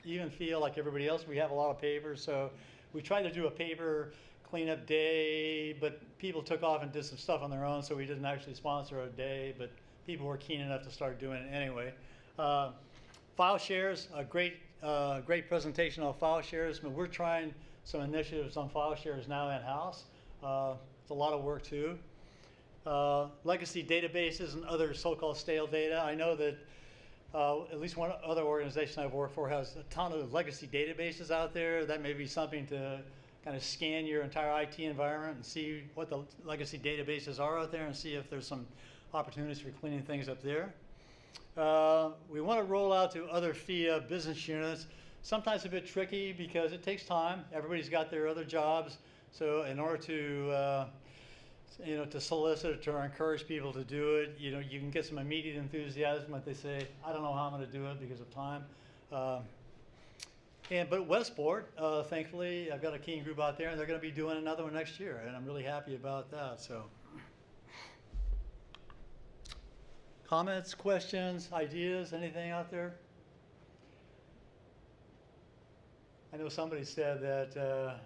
even feel like everybody else, we have a lot of paper, so we tried to do a paper cleanup day, but people took off and did some stuff on their own, so we didn't actually sponsor a day, but people were keen enough to start doing it anyway. File shares, a great presentation on file shares. But we're trying some initiatives on file shares now in-house. It's a lot of work too. Legacy databases and other so-called stale data. I know that at least one other organization I've worked for has a ton of legacy databases out there. That may be something to kind of scan your entire IT environment and see what the legacy databases are out there and see if there's some opportunities for cleaning things up there. We want to roll out to other FIA business units. Sometimes a bit tricky because it takes time. Everybody's got their other jobs. So in order to to solicit or encourage people to do it, you can get some immediate enthusiasm if they say, I don't know how I'm going to do it because of time. But Westport, thankfully, I've got a keen group out there, and they're going to be doing another one next year, and I'm really happy about that. So, comments, questions, ideas, anything out there? I know somebody said that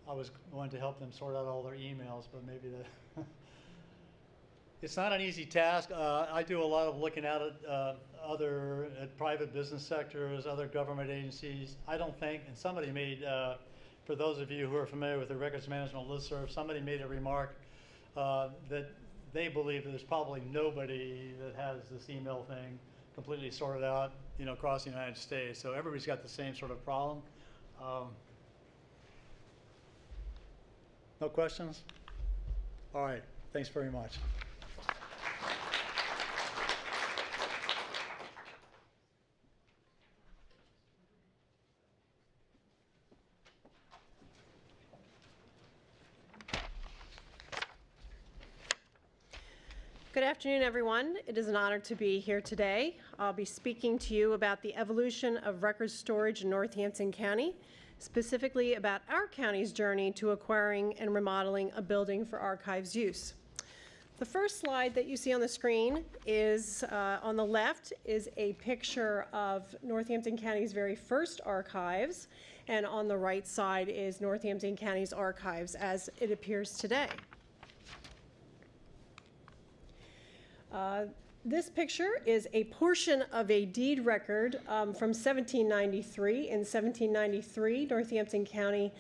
I was going to help them sort out all their emails, but maybe that it's not an easy task. I do a lot of looking at it, at private business sectors, other government agencies. I don't think, and somebody made, for those of you who are familiar with the records management listserv, somebody made a remark that they believe that there's probably nobody that has this email thing completely sorted out, across the United States. So everybody's got the same sort of problem. No questions? All right, thanks very much. Good afternoon, everyone. It is an honor to be here today. I'll be speaking to you about the evolution of record storage in Northampton County, specifically about our county's journey to acquiring and remodeling a building for archives use. The first slide that you see on the screen is, on the left, is a picture of Northampton County's very first archives, and on the right side is Northampton County's archives as it appears today. This picture is a portion of a deed record from 1793. In 1793, Northampton County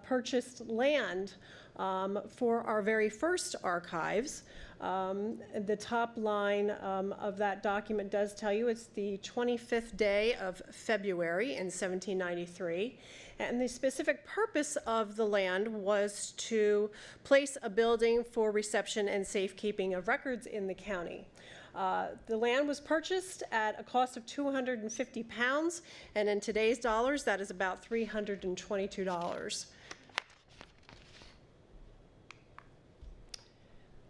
purchased land for our very first archives. The top line of that document does tell you it's the 25th day of February in 1793. And the specific purpose of the land was to place a building for reception and safekeeping of records in the county. The land was purchased at a cost of £250, and in today's dollars, that is about $322.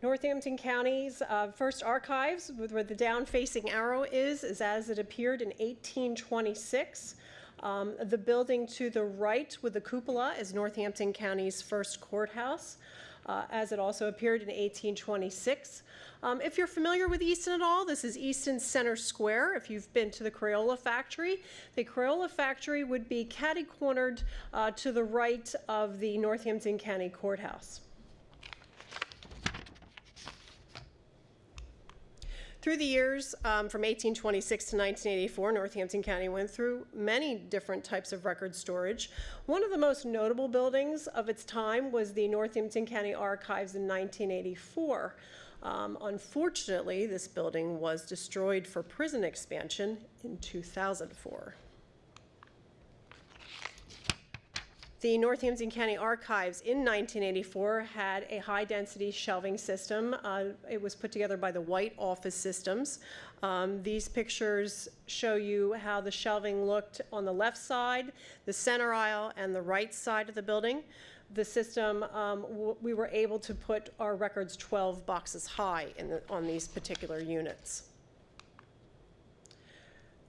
Northampton County's first archives, where the down-facing arrow is as it appeared in 1826. The building to the right with the cupola is Northampton County's first courthouse, as it also appeared in 1826. If you're familiar with Easton at all, this is Easton Center Square. If you've been to the Crayola factory, the Crayola factory would be catty-cornered to the right of the Northampton County Courthouse. Through the years, from 1826 to 1984, Northampton County went through many different types of record storage. One of the most notable buildings of its time was the Northampton County Archives in 1984. Unfortunately, this building was destroyed for prison expansion in 2004. The Northampton County Archives in 1984 had a high-density shelving system. It was put together by the White Office Systems. These pictures show you how the shelving looked on the left side, the center aisle, and the right side of the building. The system, we were able to put our records 12 boxes high on these particular units.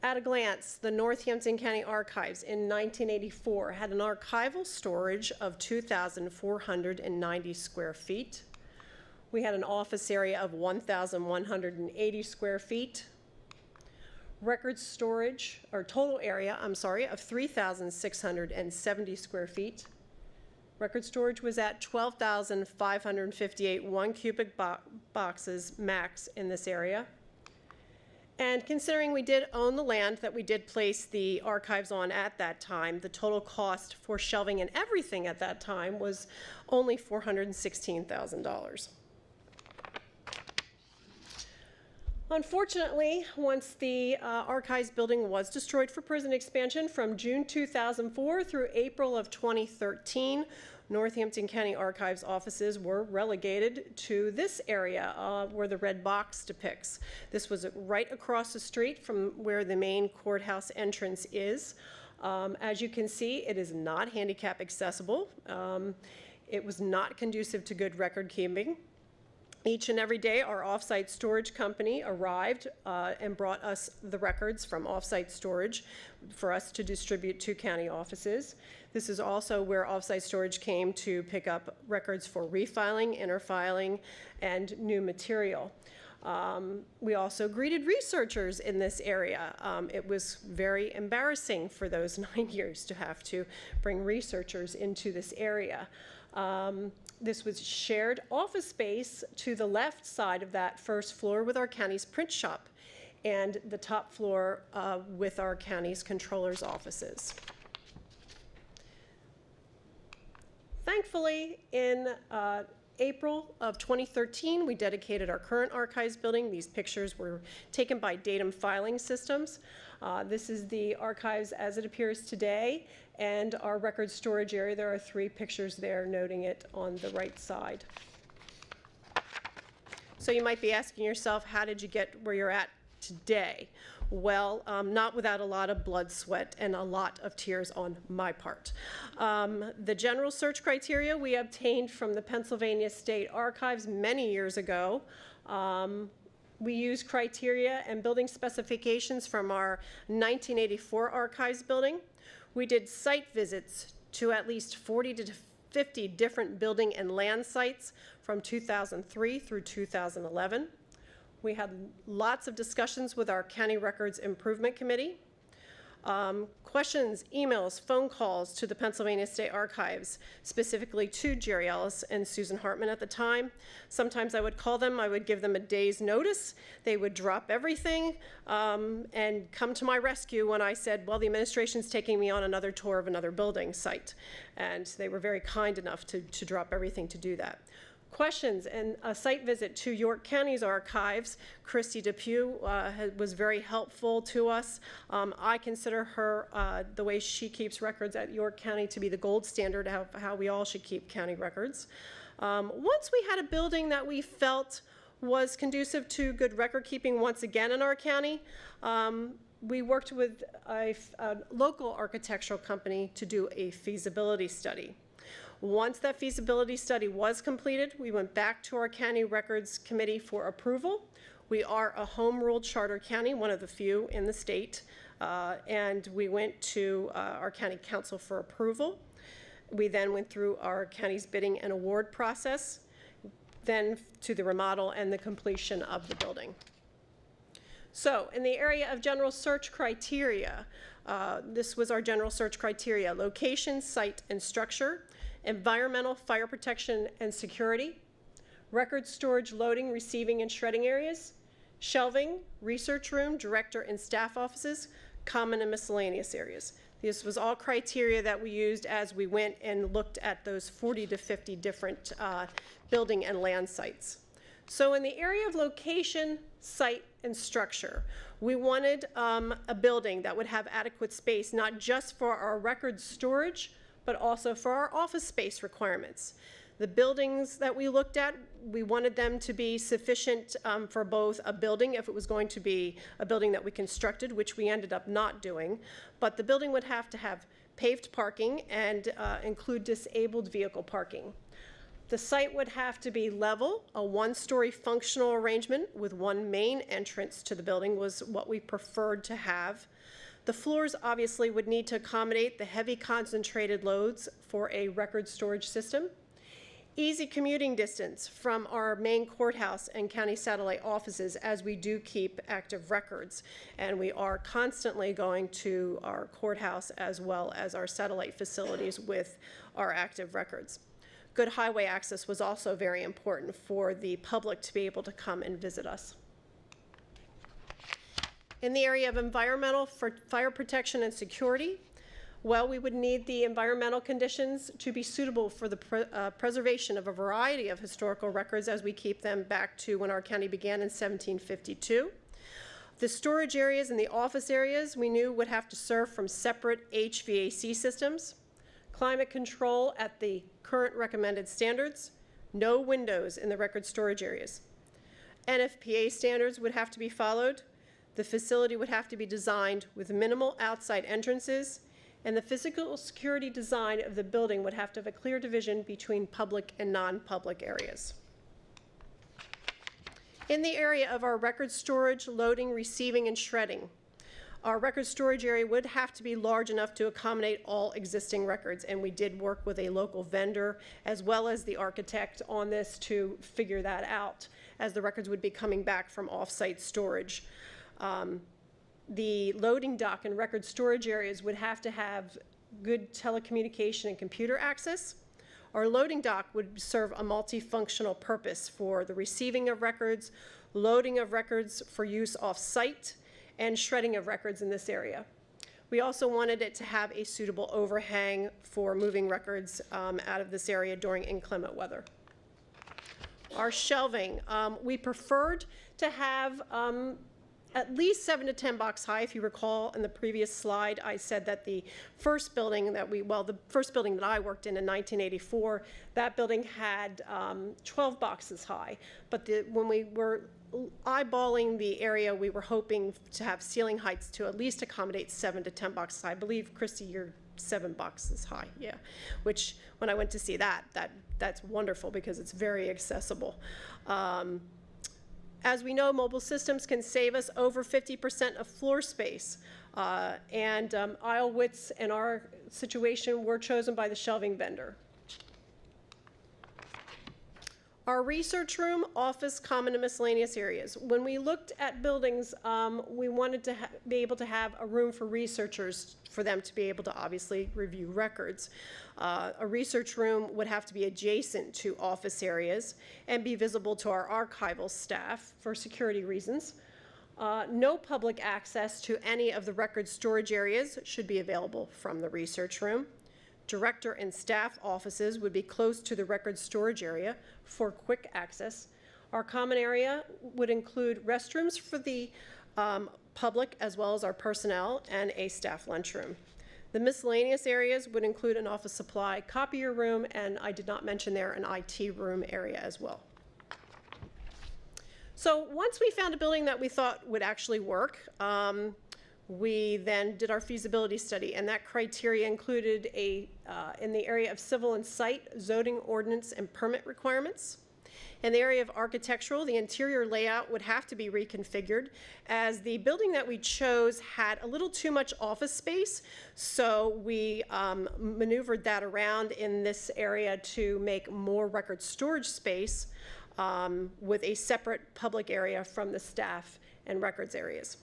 At a glance, the Northampton County Archives in 1984 had an archival storage of 2,490 square feet. We had an office area of 1,180 square feet. Record storage, or total area, of 3,670 square feet. Record storage was at 12,558 1-cubic boxes max in this area. And considering we did own the land that we did place the archives on at that time, the total cost for shelving and everything at that time was only $416,000. Unfortunately, once the archives building was destroyed for prison expansion from June 2004 through April of 2013, Northampton County Archives offices were relegated to this area where the red box depicts. This was right across the street from where the main courthouse entrance is. As you can see, it is not handicap accessible. It was not conducive to good record keeping. Each and every day, our offsite storage company arrived and brought us the records from offsite storage for us to distribute to county offices. This is also where offsite storage came to pick up records for refiling, interfiling, and new material. We also greeted researchers in this area. It was very embarrassing for those 9 years to have to bring researchers into this area. This was shared office space to the left side of that first floor with our county's print shop, and the top floor with our county's controller's offices. Thankfully, in April of 2013, we dedicated our current archives building. These pictures were taken by Datum Filing Systems. This is the archives as it appears today, and our record storage area. There are 3 pictures there noting it on the right side. So you might be asking yourself, how did you get where you're at today? Well, not without a lot of blood, sweat, and a lot of tears on my part. The general search criteria we obtained from the Pennsylvania State Archives many years ago. We used criteria and building specifications from our 1984 archives building. We did site visits to at least 40 to 50 different building and land sites from 2003 through 2011. We had lots of discussions with our County Records Improvement Committee. Questions, emails, phone calls to the Pennsylvania State Archives, specifically to Jerry Ellis and Susan Hartman at the time. Sometimes I would call them, I would give them a day's notice. They would drop everything and come to my rescue when I said, well, the administration's taking me on another tour of another building site. And they were very kind enough to drop everything to do that. Questions and a site visit to York County's archives. Christy Depew was very helpful to us. I consider her, the way she keeps records at York County, to be the gold standard of how we all should keep county records. Once we had a building that we felt was conducive to good record keeping once again in our county, we worked with a local architectural company to do a feasibility study. Once that feasibility study was completed, we went back to our county records committee for approval. We are a home rule charter county, one of the few in the state, and we went to our county council for approval. We then went through our county's bidding and award process, then to the remodel and the completion of the building. So in the area of general search criteria, this was our general search criteria: location, site, and structure, environmental, fire protection and security, record storage, loading, receiving, and shredding areas, shelving, research room, director and staff offices, common and miscellaneous areas. This was all criteria that we used as we went and looked at those 40 to 50 different building and land sites. So in the area of location, site, and structure, we wanted a building that would have adequate space, not just for our record storage, but also for our office space requirements. The buildings that we looked at, we wanted them to be sufficient for both a building, if it was going to be a building that we constructed, which we ended up not doing, but the building would have to have paved parking and include disabled vehicle parking. The site would have to be level. A one-story functional arrangement with one main entrance to the building was what we preferred to have. The floors obviously would need to accommodate the heavy concentrated loads for a record storage system. Easy commuting distance from our main courthouse and county satellite offices, as we do keep active records. And we are constantly going to our courthouse as well as our satellite facilities with our active records. Good highway access was also very important for the public to be able to come and visit us. In the area of environmental, for fire protection and security, well, we would need the environmental conditions to be suitable for the preservation of a variety of historical records as we keep them back to when our county began in 1752. The storage areas and the office areas we knew would have to serve from separate HVAC systems, climate control at the current recommended standards, no windows in the record storage areas. NFPA standards would have to be followed. The facility would have to be designed with minimal outside entrances, and the physical security design of the building would have to have a clear division between public and non-public areas. In the area of our record storage, loading, receiving, and shredding, our record storage area would have to be large enough to accommodate all existing records, and we did work with a local vendor as well as the architect on this to figure that out, as the records would be coming back from off-site storage. The loading dock and record storage areas would have to have good telecommunication and computer access. Our loading dock would serve a multifunctional purpose for the receiving of records, loading of records for use off-site, and shredding of records in this area. We also wanted it to have a suitable overhang for moving records out of this area during inclement weather. Our shelving, we preferred to have at least 7 to 10 box high. If you recall in the previous slide, I said that the first building that the first building that I worked in 1984, that building had 12 boxes high. But when we were eyeballing the area, we were hoping to have ceiling heights to at least accommodate 7 to 10 boxes high. I believe, Christy, you're 7 boxes high, yeah. Which, when I went to see that's wonderful because it's very accessible. As we know, mobile systems can save us over 50% of floor space. Aisle widths in our situation were chosen by the shelving vendor. Our research room, office, common and miscellaneous areas. When we looked at buildings, we wanted to be able to have a room for researchers, for them to be able to obviously review records. A research room would have to be adjacent to office areas and be visible to our archival staff for security reasons. No public access to any of the record storage areas should be available from the research room. Director and staff offices would be close to the record storage area for quick access. Our common area would include restrooms for the public as well as our personnel and a staff lunchroom. The miscellaneous areas would include an office supply, copier room, and I did not mention there an IT room area as well. So once we found a building that we thought would actually work, we then did our feasibility study, and that criteria included in the area of civil and site, zoning ordinance, and permit requirements. In the area of architectural, the interior layout would have to be reconfigured, as the building that we chose had a little too much office space, so we maneuvered that around in this area to make more record storage space with a separate public area from the staff and records areas.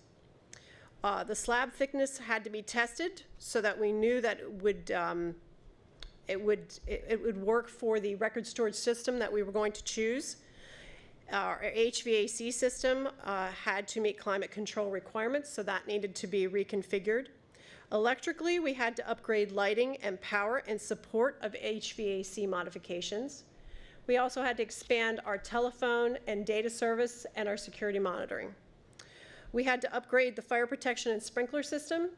The slab thickness had to be tested so that we knew that it would work for the record storage system that we were going to choose. Our HVAC system had to meet climate control requirements, so that needed to be reconfigured. Electrically, we had to upgrade lighting and power in support of HVAC modifications. We also had to expand our telephone and data service and our security monitoring. We had to upgrade the fire protection and sprinkler system,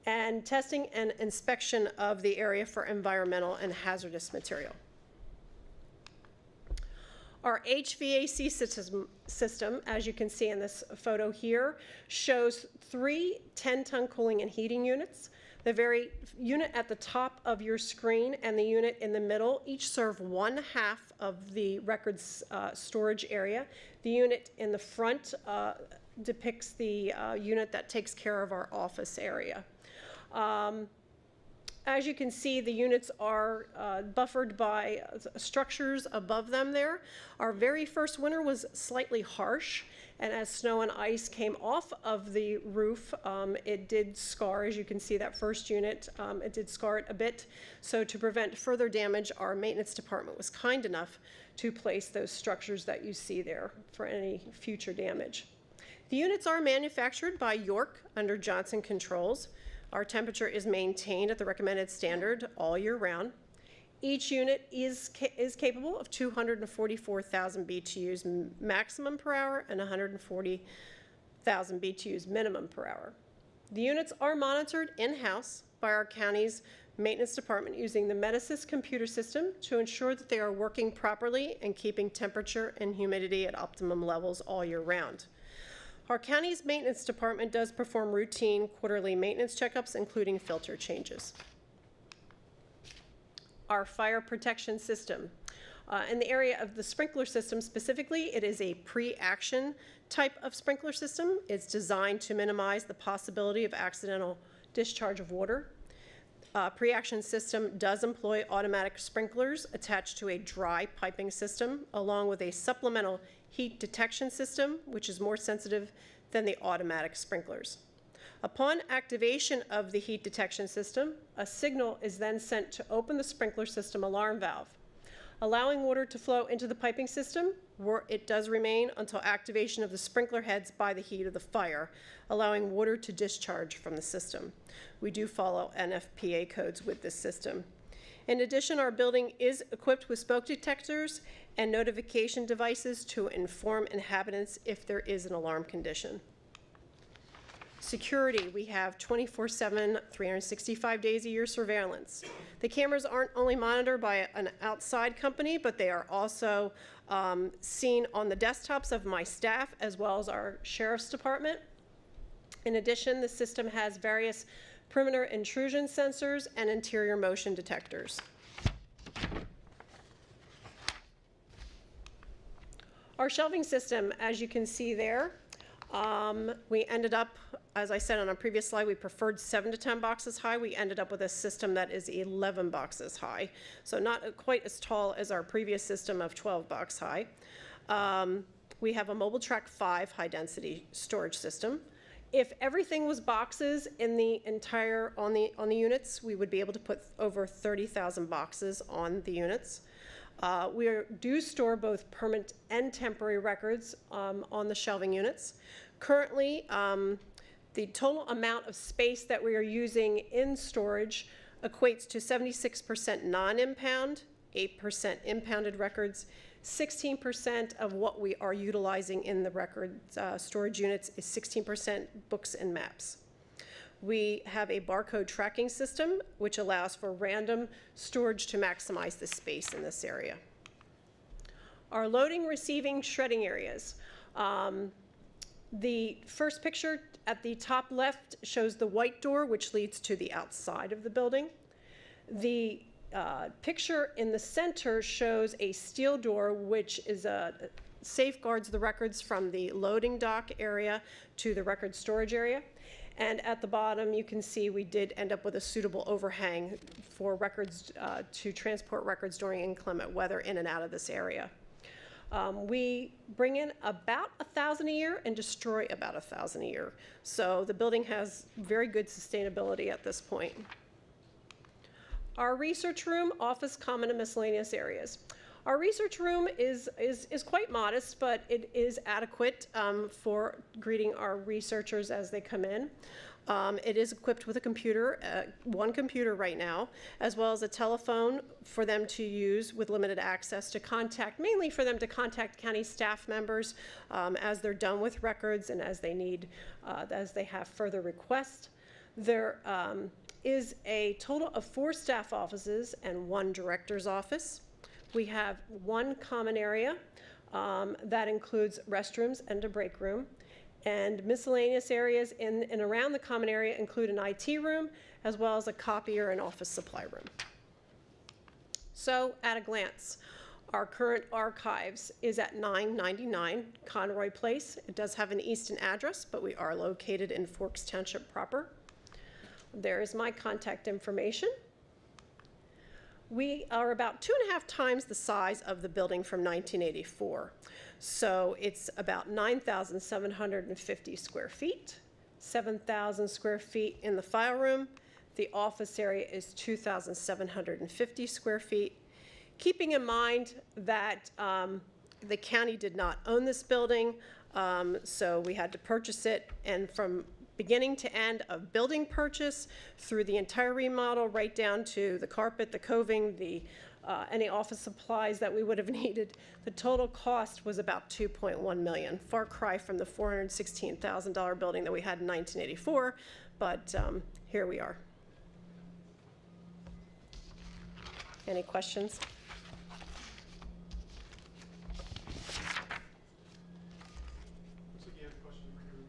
and testing and inspection of the area for environmental and hazardous material. Our HVAC system, as you can see in this photo here, shows 3 10-ton cooling and heating units. The very unit at the top of your screen and the unit in the middle each serve 1/2 of the records storage area. The unit in the front depicts the unit that takes care of our office area. As you can see, the units are buffered by structures above them there. Our very first winter was slightly harsh, and as snow and ice came off of the roof, it did scar, as you can see that first unit, it did scar it a bit. So to prevent further damage, our maintenance department was kind enough to place those structures that you see there for any future damage. The units are manufactured by York under Johnson Controls. Our temperature is maintained at the recommended standard all year round. Each unit is capable of 244,000 BTUs maximum per hour and 140,000 BTUs minimum per hour. The units are monitored in-house by our county's maintenance department using the Medisys computer system to ensure that they are working properly and keeping temperature and humidity at optimum levels all year round. Our county's maintenance department does perform routine quarterly maintenance checkups, including filter changes. Our fire protection system. In the area of the sprinkler system specifically, it is a pre-action type of sprinkler system. It's designed to minimize the possibility of accidental discharge of water. Pre-action system does employ automatic sprinklers attached to a dry piping system, along with a supplemental heat detection system, which is more sensitive than the automatic sprinklers. Upon activation of the heat detection system, a signal is then sent to open the sprinkler system alarm valve. Allowing water to flow into the piping system, it does remain until activation of the sprinkler heads by the heat of the fire, allowing water to discharge from the system. We do follow NFPA codes with this system. In addition, our building is equipped with smoke detectors and notification devices to inform inhabitants if there is an alarm condition. Security, we have 24/7, 365 days a year surveillance. The cameras aren't only monitored by an outside company, but they are also seen on the desktops of my staff as well as our sheriff's department. In addition, the system has various perimeter intrusion sensors and interior motion detectors. Our shelving system, as you can see there, We ended up, as I said on a previous slide, we preferred 7 to 10 boxes high. We ended up with a system that is 11 boxes high. So not quite as tall as our previous system of 12 box high. We have a Mobile Track 5 high density storage system. If everything was boxes in the entire, on the units, we would be able to put over 30,000 boxes on the units. We do store both permanent and temporary records on the shelving units. Currently, the total amount of space that we are using in storage equates to 76% non-impound, 8% impounded records. 16% of what we are utilizing in the record storage units is 16% books and maps. We have a barcode tracking system, which allows for random storage to maximize the space in this area. Our loading, receiving, shredding areas. The first picture at the top left shows the white door, which leads to the outside of the building. The picture in the center shows a steel door, which is safeguards the records from the loading dock area to the record storage area. And at the bottom, you can see we did end up with a suitable overhang for records to transport records during inclement weather in and out of this area. We bring in about 1,000 a year and destroy about 1,000 a year. So the building has very good sustainability at this point. Our research room, office, common, and miscellaneous areas. Our research room is quite modest, but it is adequate for greeting our researchers as they come in. It is equipped with a computer, one computer right now, as well as a telephone for them to use with limited access to contact, mainly for them to contact county staff members as they're done with records and as they need, as they have further requests. There is a total of 4 staff offices and 1 director's office. We have 1 common area that includes restrooms and a break room. And miscellaneous areas in and around the common area include an IT room, as well as a copier and office supply room. So at a glance, our current archives is at 999 Conroy Place. It does have an Easton address, but we are located in Forks Township proper. There is my contact information. We are about 2.5 times the size of the building from 1984. So it's about 9,750 square feet, 7,000 square feet in the file room. The office area is 2,750 square feet. Keeping in mind that the county did not own this building, so we had to purchase it, and from beginning to end of building purchase through the entire remodel, right down to the carpet, the coving, any office supplies that we would have needed, the total cost was about $2.1 million. Far cry from the $416,000 building that we had in 1984, but here we are. Any questions?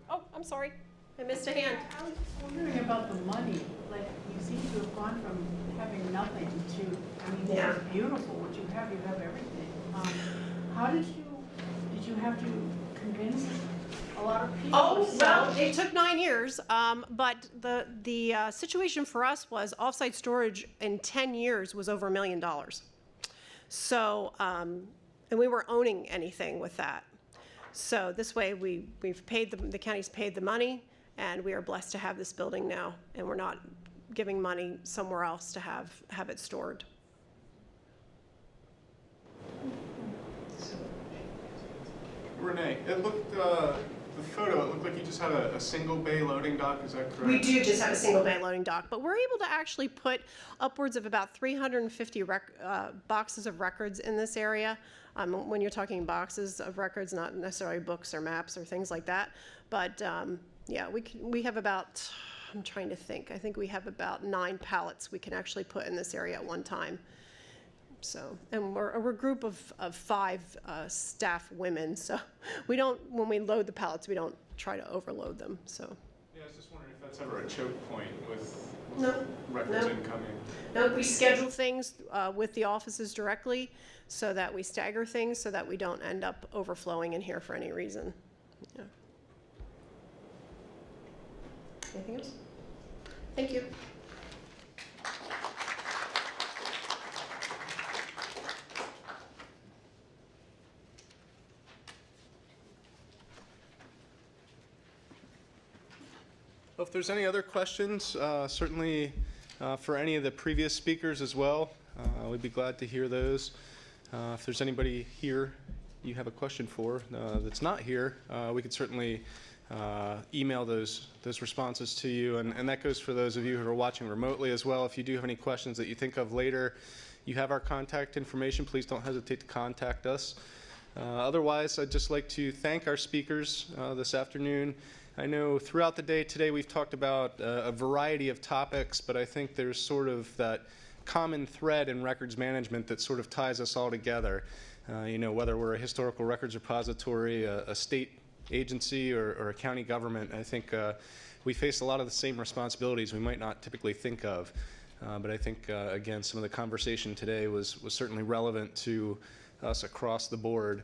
Oh, I'm sorry. I missed a hand. I was wondering about the money. Like, you seem to have gone from having nothing to, I mean, Yeah. it's beautiful. What you have everything. How did you have to convince a lot of people? Oh, well, it took 9 years, but the situation for us was offsite storage in 10 years was over $1 million. So, and we weren't owning anything with that. So this way we've paid the county's paid the money, and we are blessed to have this building now, and we're not giving money somewhere else to have it stored. Renee, it looked, the photo, it looked like you just had a single bay loading dock, is that correct? We do just have a single bay loading dock, but we're able to actually put upwards of about 350 boxes of records in this area. When you're talking boxes of records, not necessarily books or maps or things like that. But yeah, we have about, I'm trying to think, I think we have about 9 pallets we can actually put in this area at one time. So, and we're a group of 5 staff women, so we don't, when we load the pallets, we don't try to overload them, so. Yeah, I was just wondering if that's ever a choke point with No, records no. incoming. No, we schedule things with the offices directly so that we stagger things so that we don't end up overflowing in here for any reason. Yeah. Anything else? Thank you. Well, if there's any other questions, certainly for any of the previous speakers as well, we'd be glad to hear those. If there's anybody here you have a question for that's not here, we could certainly email those responses to you, and that goes for those of you who are watching remotely as well. If you do have any questions that you think of later, you have our contact information. Please don't hesitate to contact us. Otherwise, I'd just like to thank our speakers this afternoon. I know throughout the day today we've talked about a variety of topics, but I think there's sort of that common thread in records management that sort of ties us all together. You know, whether we're a historical records repository, a state agency, or a county government, I think we face a lot of the same responsibilities we might not typically think of. But I think, again, some of the conversation today was certainly relevant to us across the board.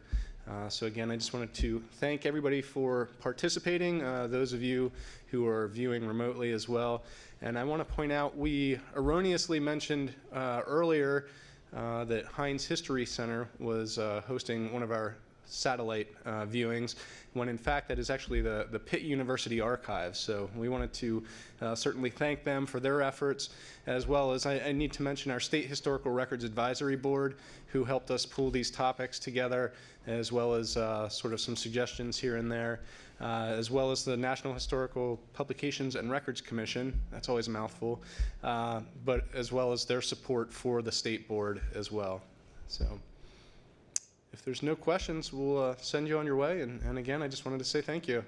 So again, I just wanted to thank everybody for participating, those of you who are viewing remotely as well. And I want to point out, we erroneously mentioned earlier that Heinz History Center was hosting one of our satellite viewings, when in fact that is actually the Pitt University Archives. So we wanted to certainly thank them for their efforts, as well as I need to mention our State Historical Records Advisory Board, who helped us pull these topics together, as well as sort of some suggestions here and there, as well as the National Historical Publications and Records Commission. That's always a mouthful, but as well as their support for the state board as well. So if there's no questions, we'll send you on your way. And again, I just wanted to say thank you.